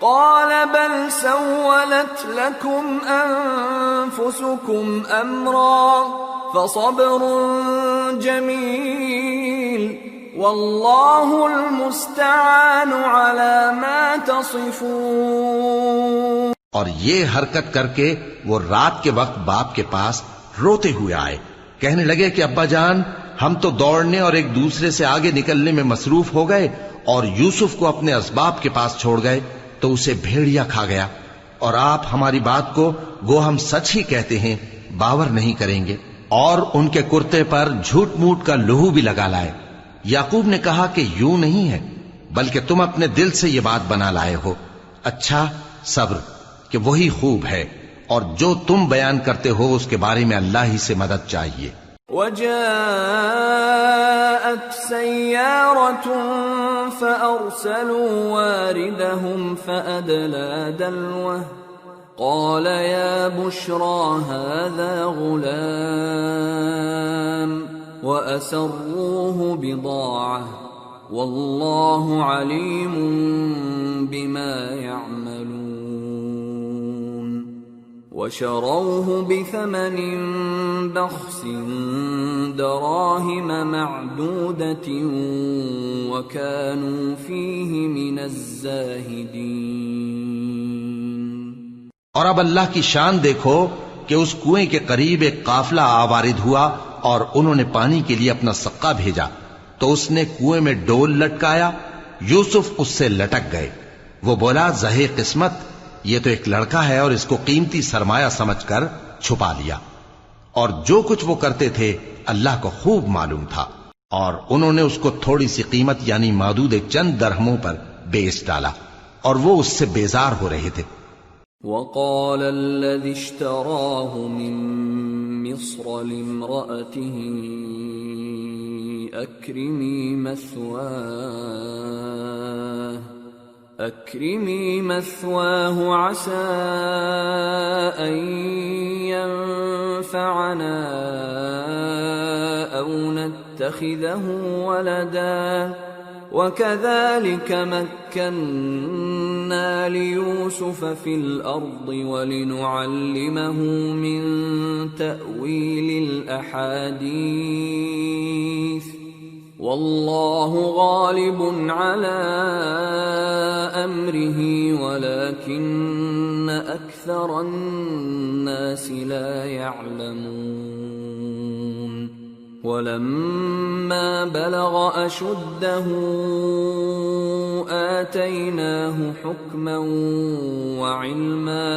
قال بل سولت لكم أنفسكم أمرا فصبر جميل والله المستعان على ما تصفون۔ اور یہ حرکت کر کے وہ رات کے وقت باپ کے پاس روتے ہوئے آئے، کہنے لگے کہ ابا جان، ہم تو دوڑنے اور ایک دوسرے سے آگے نکلنے میں مصروف ہو گئے اور یوسف کو اپنے اسباب کے پاس چھوڑ گئے تو اسے بھیڑیا کھا گیا، اور آپ ہماری بات کو گو ہم سچ ہی کہتے ہیں باور نہیں کریں گے۔ اور ان کے کرتے پر جھوٹ موٹ کا لہو بھی لگا لائے۔ یعقوب نے کہا کہ یوں نہیں ہے، بلکہ تم اپنے دل سے یہ بات بنا لائے ہو۔ اچھا صبر کہ وہی خوب ہے، اور جو تم بیان کرتے ہو اس کے بارے میں اللہ ہی سے مدد چاہیے۔ وجاءت سيارة فأرسلوا واردهم فأدلى دلوه قال يا بشرى هذا غلام وأسروه بضاعة والله عليم بما يعملون وشروه بثمن بخس دراهم معدودة وكانوا فيه من الزاهدين۔ اور اب اللہ کی شان دیکھو کہ اس کنویں کے قریب ایک قافلہ آوارد ہوا اور انہوں نے پانی کے لیے اپنا سقا بھیجا تو اس نے کنویں میں ڈول لٹکایا، یوسف اس سے لٹک گئے۔ وہ بولا زہے قسمت، یہ تو ایک لڑکا ہے اور اس کو قیمتی سرمایہ سمجھ کر چھپا لیا، اور جو کچھ وہ کرتے تھے اللہ کو خوب معلوم تھا، اور انہوں نے اس کو تھوڑی سی قیمت یعنی مادود چند درہموں پر بیچ ڈالا، اور وہ اس سے بیزار ہو رہے تھے۔ وقال الذي اشتراه من مصر لامرأته أكرمي مثواه عسى أن ينفعنا أو نتخذه ولدا وكذلك مكنا ليوسف في الأرض ولنعلمه من تأويل الأحاديث والله غالب على أمره ولكن أكثر الناس لا يعلمون ولما بلغ أشده آتيناه حكما وعلما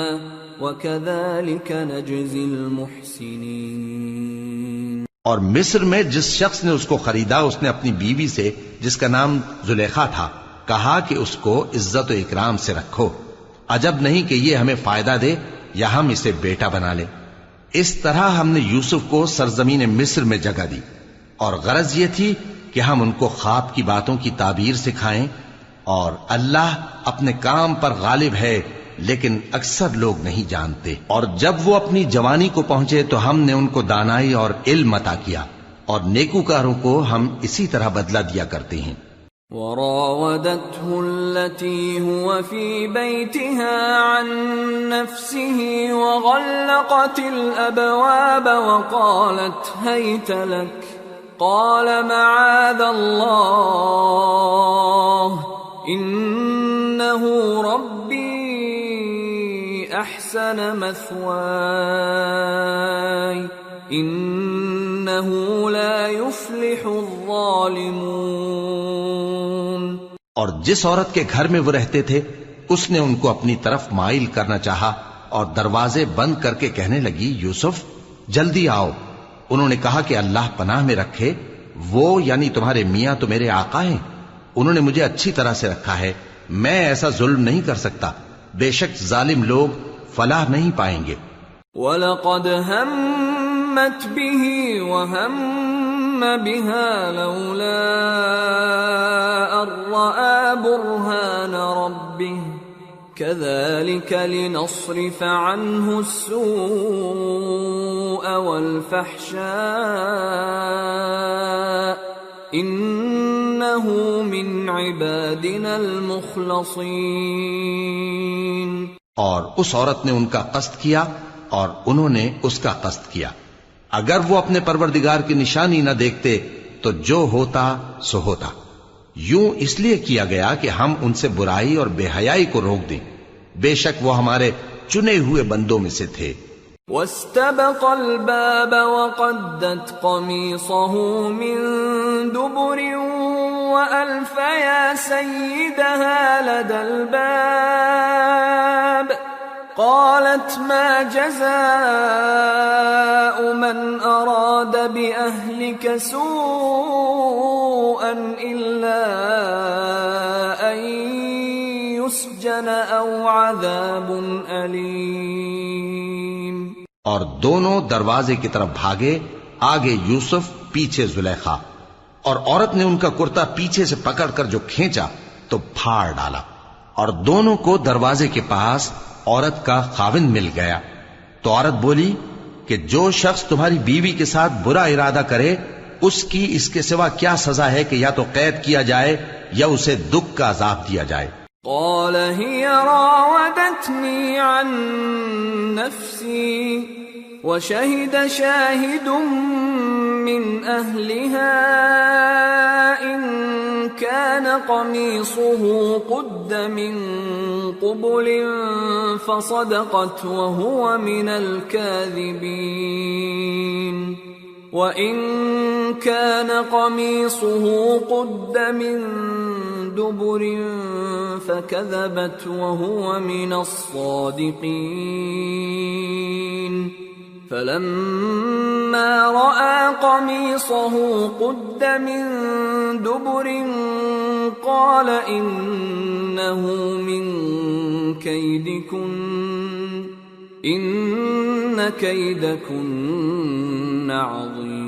وكذلك نجزي المحسنين۔ اور مصر میں جس شخص نے اس کو خریدا، اس نے اپنی بیوی سے جس کا نام زلیخا تھا کہا کہ اس کو عزت و اکرام سے رکھو، عجب نہیں کہ یہ ہمیں فائدہ دے یا ہم اسے بیٹا بنا لیں۔ اس طرح ہم نے یوسف کو سرزمین مصر میں جگہ دی، اور غرض یہ تھی کہ ہم ان کو خواب کی باتوں کی تعبیر سکھائیں، اور اللہ اپنے کام پر غالب ہے لیکن اکثر لوگ نہیں جانتے۔ اور جب وہ اپنی جوانی کو پہنچے تو ہم نے ان کو دانائی اور علم عطا کیا، اور نیکوکاروں کو ہم اسی طرح بدلہ دیا کرتے ہیں۔ وراودته التي هو في بيتها عن نفسه وغلقت الأبواب وقالت هيت لك قال معاذ الله إنه ربي أحسن مثواي إنه لا يفلح الظالمون۔ اور جس عورت کے گھر میں وہ رہتے تھے اس نے ان کو اپنی طرف مائل کرنا چاہا اور دروازے بند کر کے کہنے لگی یوسف جلدی آؤ۔ انہوں نے کہا کہ اللہ پناہ میں رکھے، وہ یعنی تمہارے میاں تو میرے آقا ہیں، انہوں نے مجھے اچھی طرح سے رکھا ہے، میں ایسا ظلم نہیں کر سکتا، بے شک ظالم لوگ فلاح نہیں پائیں گے۔ وَلَقَدْ هَمَّتْ بِهِ وَهَمَّ بِهَا لَوْلَا أَن رَّأَىٰ بُرْهَانَ رَبِّهِ كَذَٰلِكَ لِنَصْرِفَ عَنْهُ السُّوءَ وَالْفَحْشَاءَ إِنَّهُ مِنْ عِبَادِنَا الْمُخْلَصِينَ۔ اور اس عورت نے ان کا قصد کیا اور انہوں نے اس کا قصد کیا، اگر وہ اپنے پروردگار کی نشانی نہ دیکھتے تو جو ہوتا سو ہوتا۔ یوں اس لیے کیا گیا کہ ہم ان سے برائی اور بے حیائی کو روک دیں، بے شک وہ ہمارے چنے ہوئے بندوں میں سے تھے۔ واستبق الباب وقدت قميصه من دبر وألف يا سيدها لدى الباب قالت ما جزاء من أراد بأهلك سوءا إلا أن يسجن أو عذاب أليم۔ اور دونوں دروازے کی طرف بھاگے، آگے یوسف پیچھے زلیخا، اور عورت نے ان کا کرتا پیچھے سے پکڑ کر جو کھینچا تو پھاڑ ڈالا، اور دونوں کو دروازے کے پاس عورت کا خاوند مل گیا۔ تو عورت بولی کہ جو شخص تمہاری بیوی کے ساتھ برا ارادہ کرے اس کی اس کے سوا کیا سزا ہے کہ یا تو قید کیا جائے یا اسے دکھ کا عذاب دیا جائے۔ قال هي راودتني عن نفسي وشهد شاهد من أهلها إن كان قميصه قد من قبل فصدقت وهو من الكاذبين وَإِن كَانَ قَمِيصُهُ قُدَّ مِن دُبُرٍ فَكَذَبَتْ وَهُوَ مِنَ الصَّادِقِينَ فلما رأى قميصه قد من دبر قال إنه من كيدكن إن كيدكن عظيم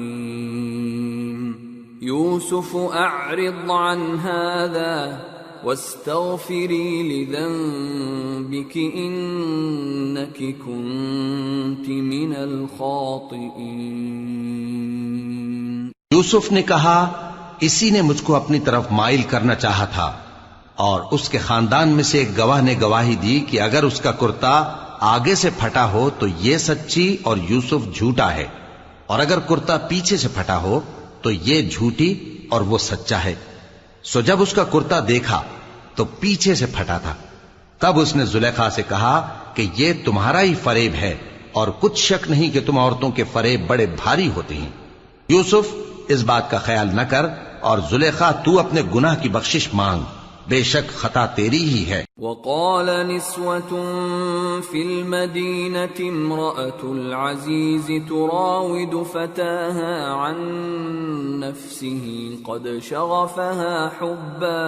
يوسف أعرض عن هذا واستغفري لذنبك إنك كنت من الخاطئين. یوسف نے کہا اسی نے مجھ کو اپنی طرف مائل کرنا چاہا تھا، اور اس کے خاندان میں سے ایک گواہ نے گواہی دی کہ اگر اس کا کرتا آگے سے پھٹا ہو تو یہ سچی اور یوسف جھوٹا ہے، اور اگر کرتا پیچھے سے پھٹا ہو تو یہ جھوٹی اور وہ سچا ہے. سو جب اس کا کرتا دیکھا تو پیچھے سے پھٹا تھا. تب اس نے زلیخا سے کہا کہ یہ تمہارا ہی فریب ہے، اور کچھ شک نہیں کہ تم عورتوں کے فریب بڑے بھاری ہوتے ہیں. یوسف اس بات کا خیال نہ کر، اور زلیخا تو اپنے گناہ کی بخشش مانگ، بے شک خطا تیری ہی ہے. وقال نسوة في المدينة امرأة العزيز تراود فتاها عن نفسه قد شغفها حبا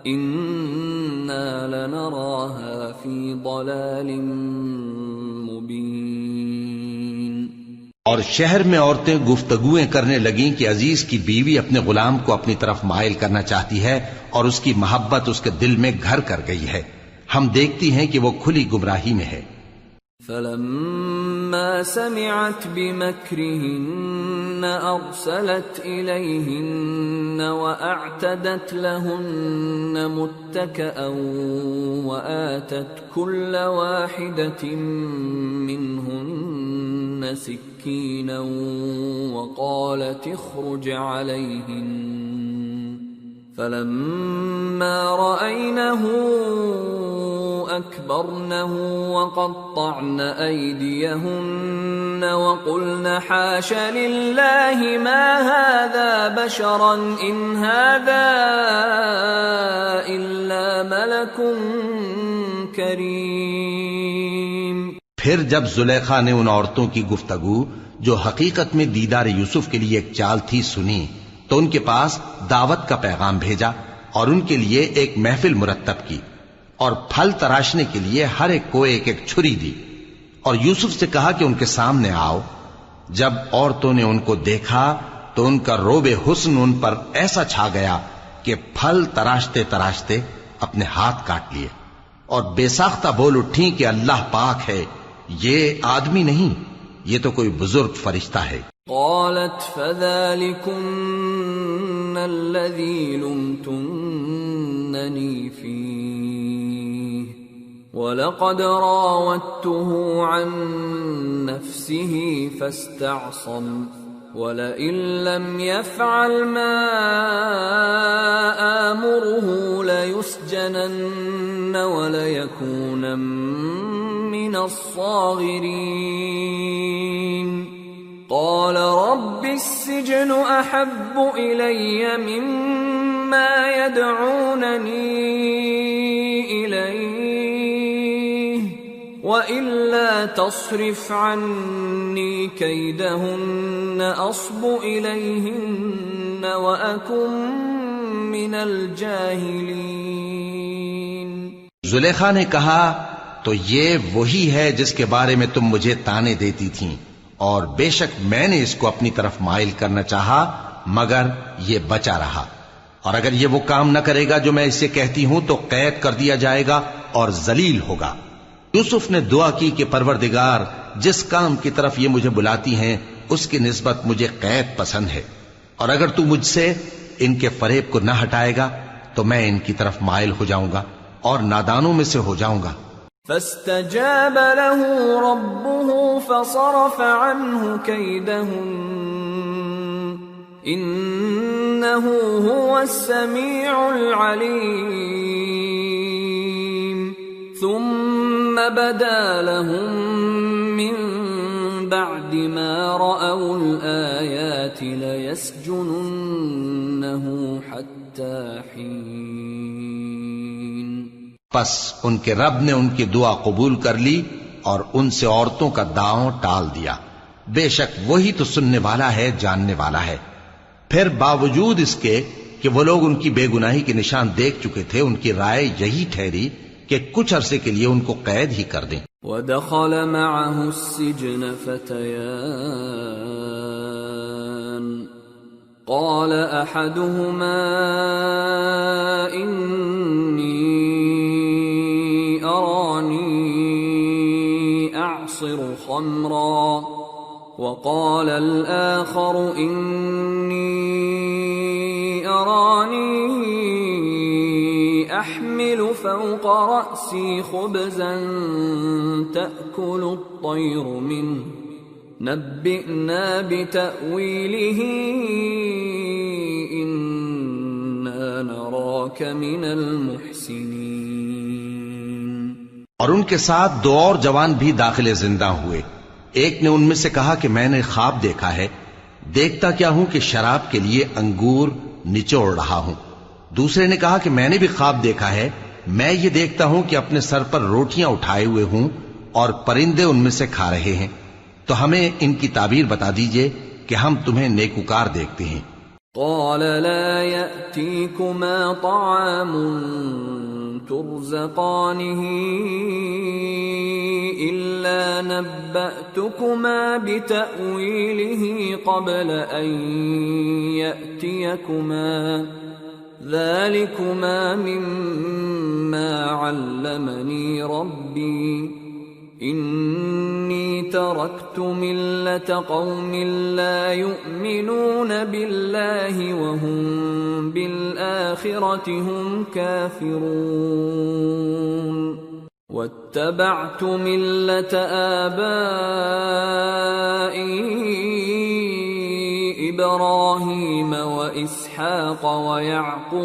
إنا لنراها في ضلال مبين. اور شہر میں عورتیں گفتگویں کرنے لگیں کہ عزیز کی بیوی اپنے غلام کو اپنی طرف مائل کرنا چاہتی ہے اور اس کی محبت اس کے دل میں گھر کر گئی ہے، ہم دیکھتی ہیں کہ وہ کھلی گمراہی میں ہے. فلما سمعت بمكرهن أرسلت إليهن وأعتدت لهن متكئا وآتت كل واحدة منهن سكينا وقالت اخرج عليهن. فلما رأينه أكبرنه وقطعن أيديهن وقلن حاش لله ما هذا بشرا إن هذا إلا ملك كريم. پھر جب زلیخا نے ان عورتوں کی گفتگو جو حقیقت میں دیدار یوسف کے لیے ایک چال تھی سنی تو ان کے پاس دعوت کا پیغام بھیجا اور ان کے لیے ایک محفل مرتب کی اور پھل تراشنے کے لیے ہر ایک کو ایک ایک چھری دی اور یوسف سے کہا کہ ان کے سامنے آؤ. جب عورتوں نے ان کو دیکھا تو ان کا روب حسن ان پر ایسا چھا گیا کہ پھل تراشتے تراشتے اپنے ہاتھ کاٹ لیے اور بے ساختہ بول اٹھیں کہ اللہ پاک ہے، یہ آدمی نہیں، یہ تو کوئی بزرگ فرشتہ ہے. قالت فذلكن الذي لمتنني فيه ولقد راودته عن نفسه فاستعصم ولئن لم يفعل ما آمره ليسجنن وليكون من الصاغرين. قال رب السجن أحب إلي مما يدعونني إليه وإلا تصرف عني كيدهن أصب إليهن وأكن من الجاهلين. زلیخا نے کہا تو یہ وہی ہے جس کے بارے میں تم مجھے تانے دیتی تھیں، اور بے شک میں نے اس کو اپنی طرف مائل کرنا چاہا مگر یہ بچا رہا، اور اگر یہ وہ کام نہ کرے گا جو میں اسے کہتی ہوں تو قید کر دیا جائے گا اور ذلیل ہوگا. یوسف نے دعا کی کہ پروردگار جس کام کی طرف یہ مجھے بلاتی ہیں اس کی نسبت مجھے قید پسند ہے، اور اگر تو مجھ سے ان کے فریب کو نہ ہٹائے گا تو میں ان کی طرف مائل ہو جاؤں گا اور نادانوں میں سے ہو جاؤں گا. فاستجاب له ربه فصرف عنه كيدهن إنه هو السميع العليم. ثم بدا لهم من بعد ما رأوا الآيات ليسجننه حتى حين. پس ان کے رب نے ان کی دعا قبول کر لی اور ان سے عورتوں کا داؤں ٹال دیا. بے شک وہی تو سننے والا ہے، جاننے والا ہے۔ پھر باوجود اس کے کہ وہ لوگ ان کی بے گناہی کے نشان دیکھ چکے تھے، ان کی رائے یہی ٹھہری کہ کچھ عرصے کے لیے ان کو قید ہی کر دیں۔ وَدَخَلَ مَعَهُ السِّجْنَ فَتَيَانِ قَالَ أَحَدُهُمَا إِنِّي أَرَانِي أَعْصِرُ خَمْرًا وَقَالَ الْآخَرُ إِنِّي أَرَانِي أَحْمِلُ فَوْقَ رَأْسِي خُبْزًا تَأْكُلُ الطَّيْرُ مِنْهُ نَبِّئْنَا بِتَأْوِيلِهِ إِنَّا نَرَاكَ مِنَ الْمُحْسِنِينَ۔ اور ان کے ساتھ دو اور جوان بھی داخل زندہ ہوئے۔ ایک نے ان میں سے کہا کہ میں نے خواب دیکھا ہے، دیکھتا کیا ہوں کہ شراب کے لیے انگور نچوڑ رہا ہوں۔ دوسرے نے کہا کہ میں نے بھی خواب دیکھا ہے، میں یہ دیکھتا ہوں کہ اپنے سر پر روٹیاں اٹھائے ہوئے ہوں اور پرندے ان میں سے کھا رہے ہیں، تو ہمیں ان کی تعبیر بتا دیجئے کہ ہم تمہیں نیکوکار دیکھتے ہیں۔ قال لا يأتيكما طعام ترزقانه إلا نبأتكما بتأويله قبل أن يأتيكما ذلكما مما علمني ربي إني تركت ملة قوم لا يؤمنون بالله وهم بالآخرة هم كافرون واتبعت ملة آبائي إبراهيم وإسحاق ويعقوب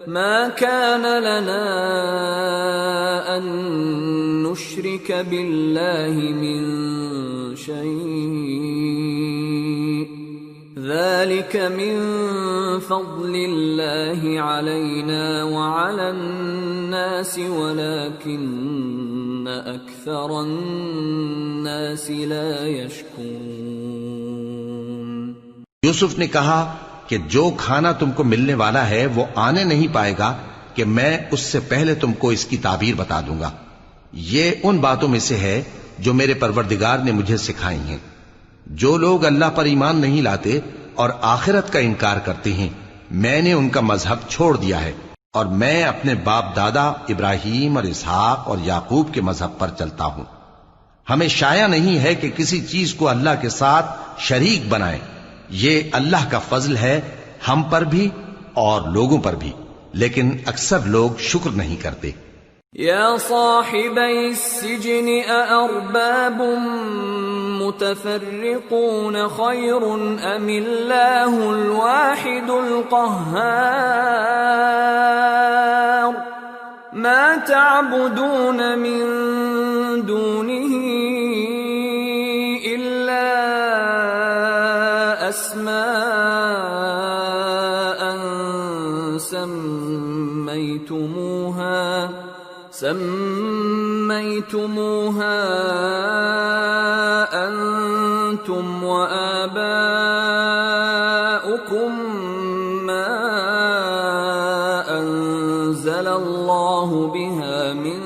ما كان لنا أن نشرك بالله من شيء ذلك من فضل الله علينا وعلى الناس ولكن أكثر الناس لا يشكرون۔ یوسف نے کہا کہ جو کھانا تم کو ملنے والا ہے وہ آنے نہیں پائے گا کہ میں اس سے پہلے تم کو اس کی تعبیر بتا دوں گا۔ یہ ان باتوں میں سے ہے جو میرے پروردگار نے مجھے سکھائی ہیں۔ جو لوگ اللہ پر ایمان نہیں لاتے اور آخرت کا انکار کرتے ہیں، میں نے ان کا مذہب چھوڑ دیا ہے اور میں اپنے باپ دادا ابراہیم اور اسحاق اور یعقوب کے مذہب پر چلتا ہوں۔ ہمیں شایع نہیں ہے کہ کسی چیز کو اللہ کے ساتھ شریک بنائیں، یہ اللہ کا فضل ہے ہم پر بھی اور لوگوں پر بھی، لیکن اکثر لوگ شکر نہیں کرتے۔ یا صاحبی السجن أأرباب متفرقون خیر ام اللہ الواحد القہار ما تعبدون من دونه إلا أسماء سميتموها أنتم وآباؤكم ما أنزل الله بها من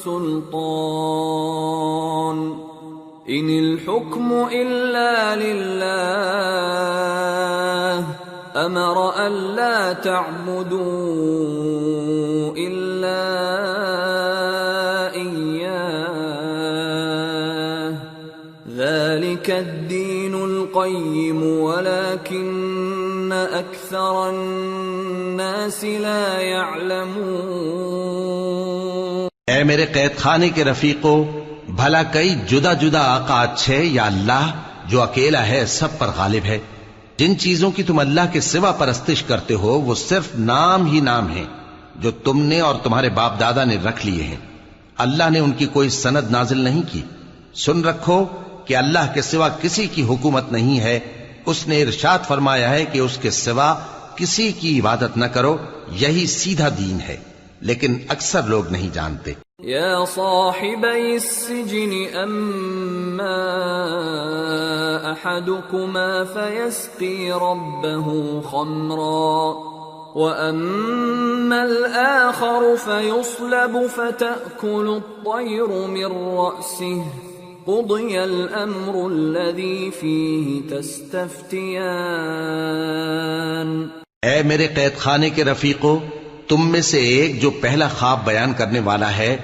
سلطان إن الحكم إلا لله أمر ألا تعبدوا إلا إياه ذلك الدين القيم ولكن أكثر الناس لا يعلمون۔ اے میرے قید خانے کے رفیقو، بھلا کئی جدا جدا آقا اچھے یا اللہ جو اکیلا ہے سب پر غالب ہے؟ جن چیزوں کی تم اللہ کے سوا پرستش کرتے ہو وہ صرف نام ہی نام ہیں جو تم نے اور تمہارے باپ دادا نے رکھ لیے ہیں، اللہ نے ان کی کوئی سند نازل نہیں کی۔ سن رکھو کہ اللہ کے سوا کسی کی حکومت نہیں ہے، اس نے ارشاد فرمایا ہے کہ اس کے سوا کسی کی عبادت نہ کرو، یہی سیدھا دین ہے، لیکن اکثر لوگ نہیں جانتے۔ يا صاحبي السجن أما أحدكما فيسقي ربه خمرا وأما الآخر فيصلب فتأكل الطير من رأسه قضي الأمر الذي فيه تستفتيان۔ اے میرے قید خانے کے رفیقو، تم میں سے ایک جو پہلا خواب بیان کرنے والا ہے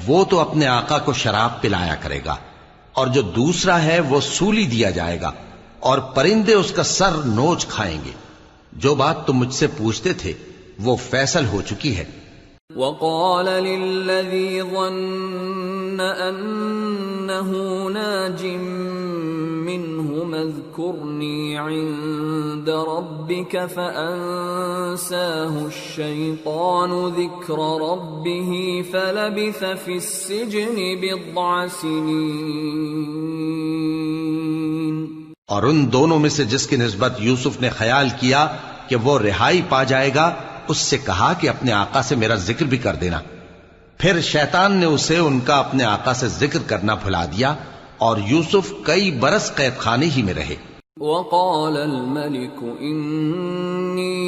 وہ تو اپنے آقا کو شراب پلایا کرے گا، اور جو دوسرا ہے وہ سولی دیا جائے گا، اور پرندے اس کا سر نوچ کھائیں گے۔ جو بات تم مجھ سے پوچھتے تھے وہ فیصل ہو چکی ہے۔ وقال للذي ظن أنه ناج منهما اذكرني عند ربك فأنساه الشيطان ذكر ربه فلبث في السجن بضع سنين۔ اور ان دونوں میں سے جس کی نسبت یوسف نے خیال کیا کہ وہ رہائی پا جائے گا، اس سے کہا کہ اپنے آقا سے میرا ذکر بھی کر دینا۔ پھر شیطان نے اسے ان کا اپنے آقا سے ذکر کرنا بھلا دیا، اور یوسف کئی برس قید خانے ہی میں رہے۔ وقال الملك إني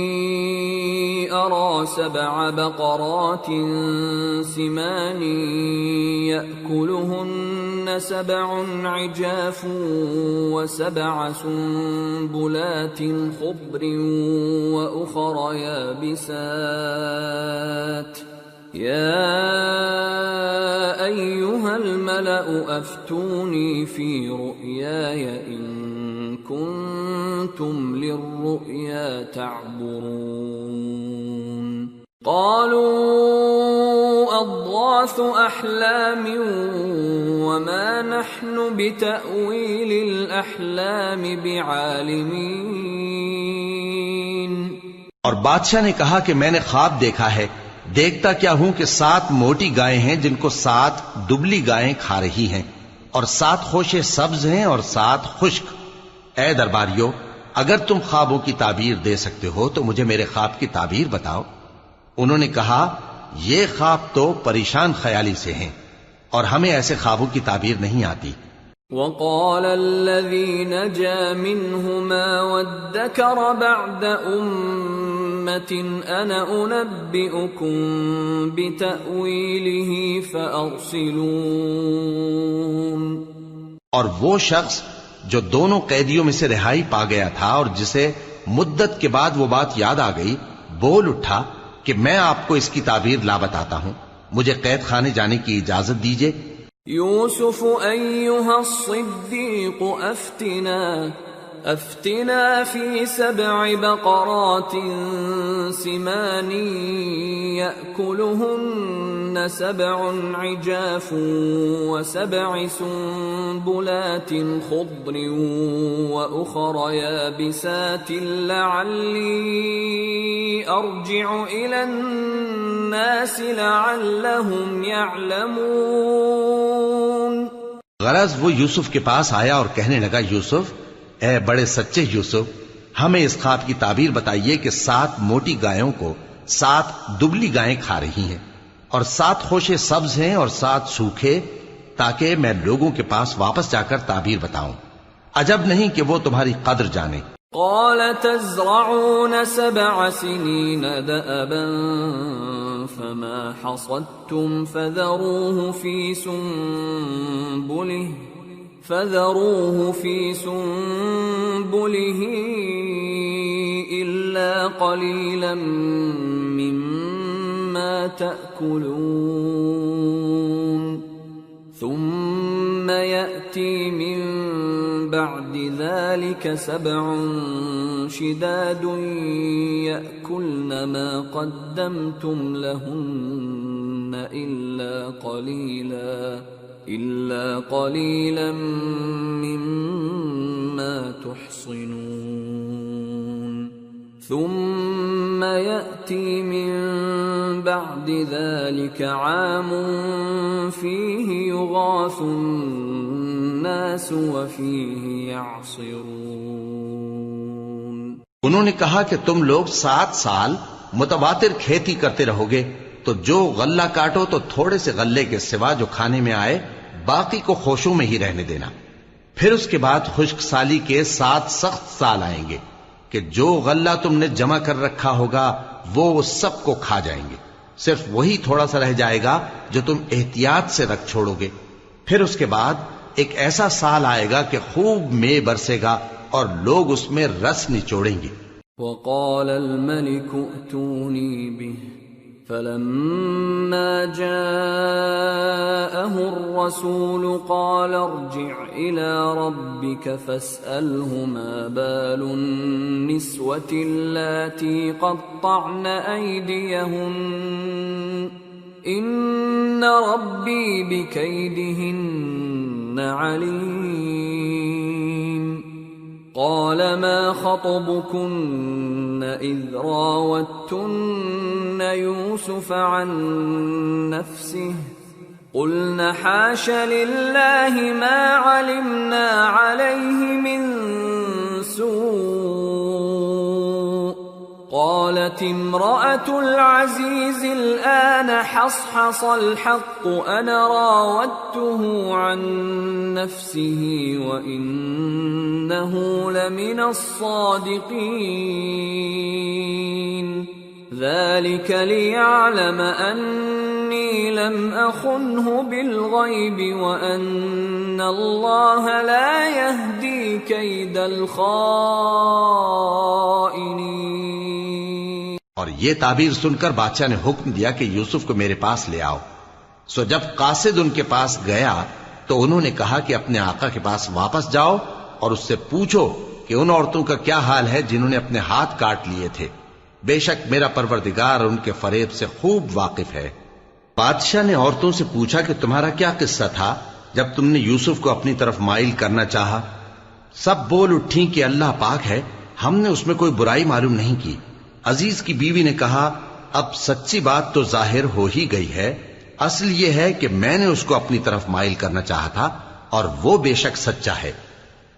أرى 7 بقرات سمان يأكلهن 7 عجاف و7 سنبلات خضر وأخر يابسات يا أيها الملأ أفتوني في رؤياي إن كنتم للرؤيا تعبرون۔ قالوا أضغاث أحلام وما نحن بتأويل الأحلام بعالمين۔ اور بادشاہ نے کہا کہ میں نے خواب دیکھا ہے، دیکھتا کیا ہوں کہ 7 موٹی گائیں ہیں جن کو 7 دبلی گائیں کھا رہی ہیں، اور 7 خوشے سبز ہیں اور 7 خشک۔ اے درباریو، اگر تم خوابوں کی تعبیر دے سکتے ہو تو مجھے میرے خواب کی تعبیر بتاؤ۔ انہوں نے کہا یہ خواب تو پریشان خیالی سے ہیں، اور ہمیں ایسے خوابوں کی تعبیر نہیں آتی۔ وقال الذي نجا منهما وادكر بعد أمة أنا أنبئكم بتأويله فأرسلون۔ اور وہ شخص جو دونوں قیدیوں میں سے رہائی پا گیا تھا اور جسے مدت کے بعد وہ بات یاد آ گئی، بول اٹھا کہ میں آپ کو اس کی تعبیر لا بتاتا ہوں، مجھے قید خانے جانے کی اجازت دیجیے۔ يوسف أيها الصديق أفتنا في 7 بقرات سمان يأكلهن 7 عجاف و7 سنبلات خضر وأخر يابسات لعلي أرجع إلى الناس لعلهم يعلمون۔ غرض وہ یوسف کے پاس آیا اور کہنے لگا، یوسف، اے بڑے سچے یوسف، ہمیں اس خواب کی تعبیر بتائیے کہ 7 موٹی گایوں کو 7 دبلی گائیں کھا رہی ہیں، اور 7 خوشے سبز ہیں اور 7 سوکھے، تاکہ میں لوگوں کے پاس واپس جا کر تعبیر بتاؤں۔ عجب نہیں کہ وہ تمہاری قدر جانے۔ قال تزرعون 7 سنين دأبا فما حصدتم فذروه في سنبله إلا قليلا مما تأكلون ثم يأتي من بعد ذلك 7 شداد يأكلن ما قدمتم لهن إلا قليلا مما تحصنون ثم يأتي من بعد ذلك عام فيه يغاث الناس وفيه يعصرون۔ انہوں نے کہا کہ تم لوگ 7 سال متواتر کھیتی کرتے رہو گے، تو جو غلہ کاٹو تو تھوڑے سے غلے کے سوا جو کھانے میں آئے باقی کو خوشوں میں ہی رہنے دینا. پھر اس کے بعد خشک سالی کے 7 سخت سال آئیں گے کہ جو غلہ تم نے جمع کر رکھا ہوگا وہ سب کو کھا جائیں گے. صرف وہی تھوڑا سا رہ جائے گا جو تم احتیاط سے رکھ چھوڑو گے. پھر اس کے بعد ایک ایسا سال آئے گا کہ خوب مے برسے گا اور لوگ اس میں رس نچوڑیں گے. وقال الملك ائتوني به فلما جاءه الرسول قال ارجع إلى ربك فاسأله ما بال النسوة اللاتي قطعن أيديهن إن ربي بكيدهن عليم. قال ما خطبكن إذ راوتن يوسف عن نفسه قلن حاش لله ما علمنا عليه من سوء. قالت امرأة العزيز الآن حصحص الحق أنا راودته عن نفسه وإنه لمن الصادقين. ذلك ليعلم أني لم أخنه بالغيب وأن الله لا يهدي كيد الخائنين. اور یہ تعبیر سن کر بادشاہ نے حکم دیا کہ یوسف کو میرے پاس لے آؤ. سو جب قاصد ان کے پاس گیا تو انہوں نے کہا کہ اپنے آقا کے پاس واپس جاؤ اور اس سے پوچھو کہ ان عورتوں کا کیا حال ہے جنہوں نے اپنے ہاتھ کاٹ لیے تھے. بے شک میرا پروردگار ان کے فریب سے خوب واقف ہے. بادشاہ نے عورتوں سے پوچھا کہ تمہارا کیا قصہ تھا جب تم نے یوسف کو اپنی طرف مائل کرنا چاہا؟ سب بول اٹھیں کہ اللہ پاک ہے، ہم نے اس میں کوئی برائی معلوم نہیں کی. عزیز کی بیوی نے کہا اب سچی بات تو ظاہر ہو ہی گئی ہے. اصل یہ ہے کہ میں نے اس کو اپنی طرف مائل کرنا چاہا تھا اور وہ بے شک سچا ہے.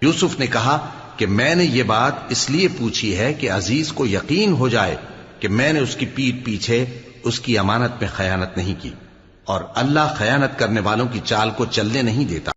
یوسف نے کہا کہ میں نے یہ بات اس لیے پوچھی ہے کہ عزیز کو یقین ہو جائے کہ میں نے اس کی پیٹھ پیچھے اس کی امانت میں خیانت نہیں کی، اور اللہ خیانت کرنے والوں کی چال کو چلنے نہیں دیتا.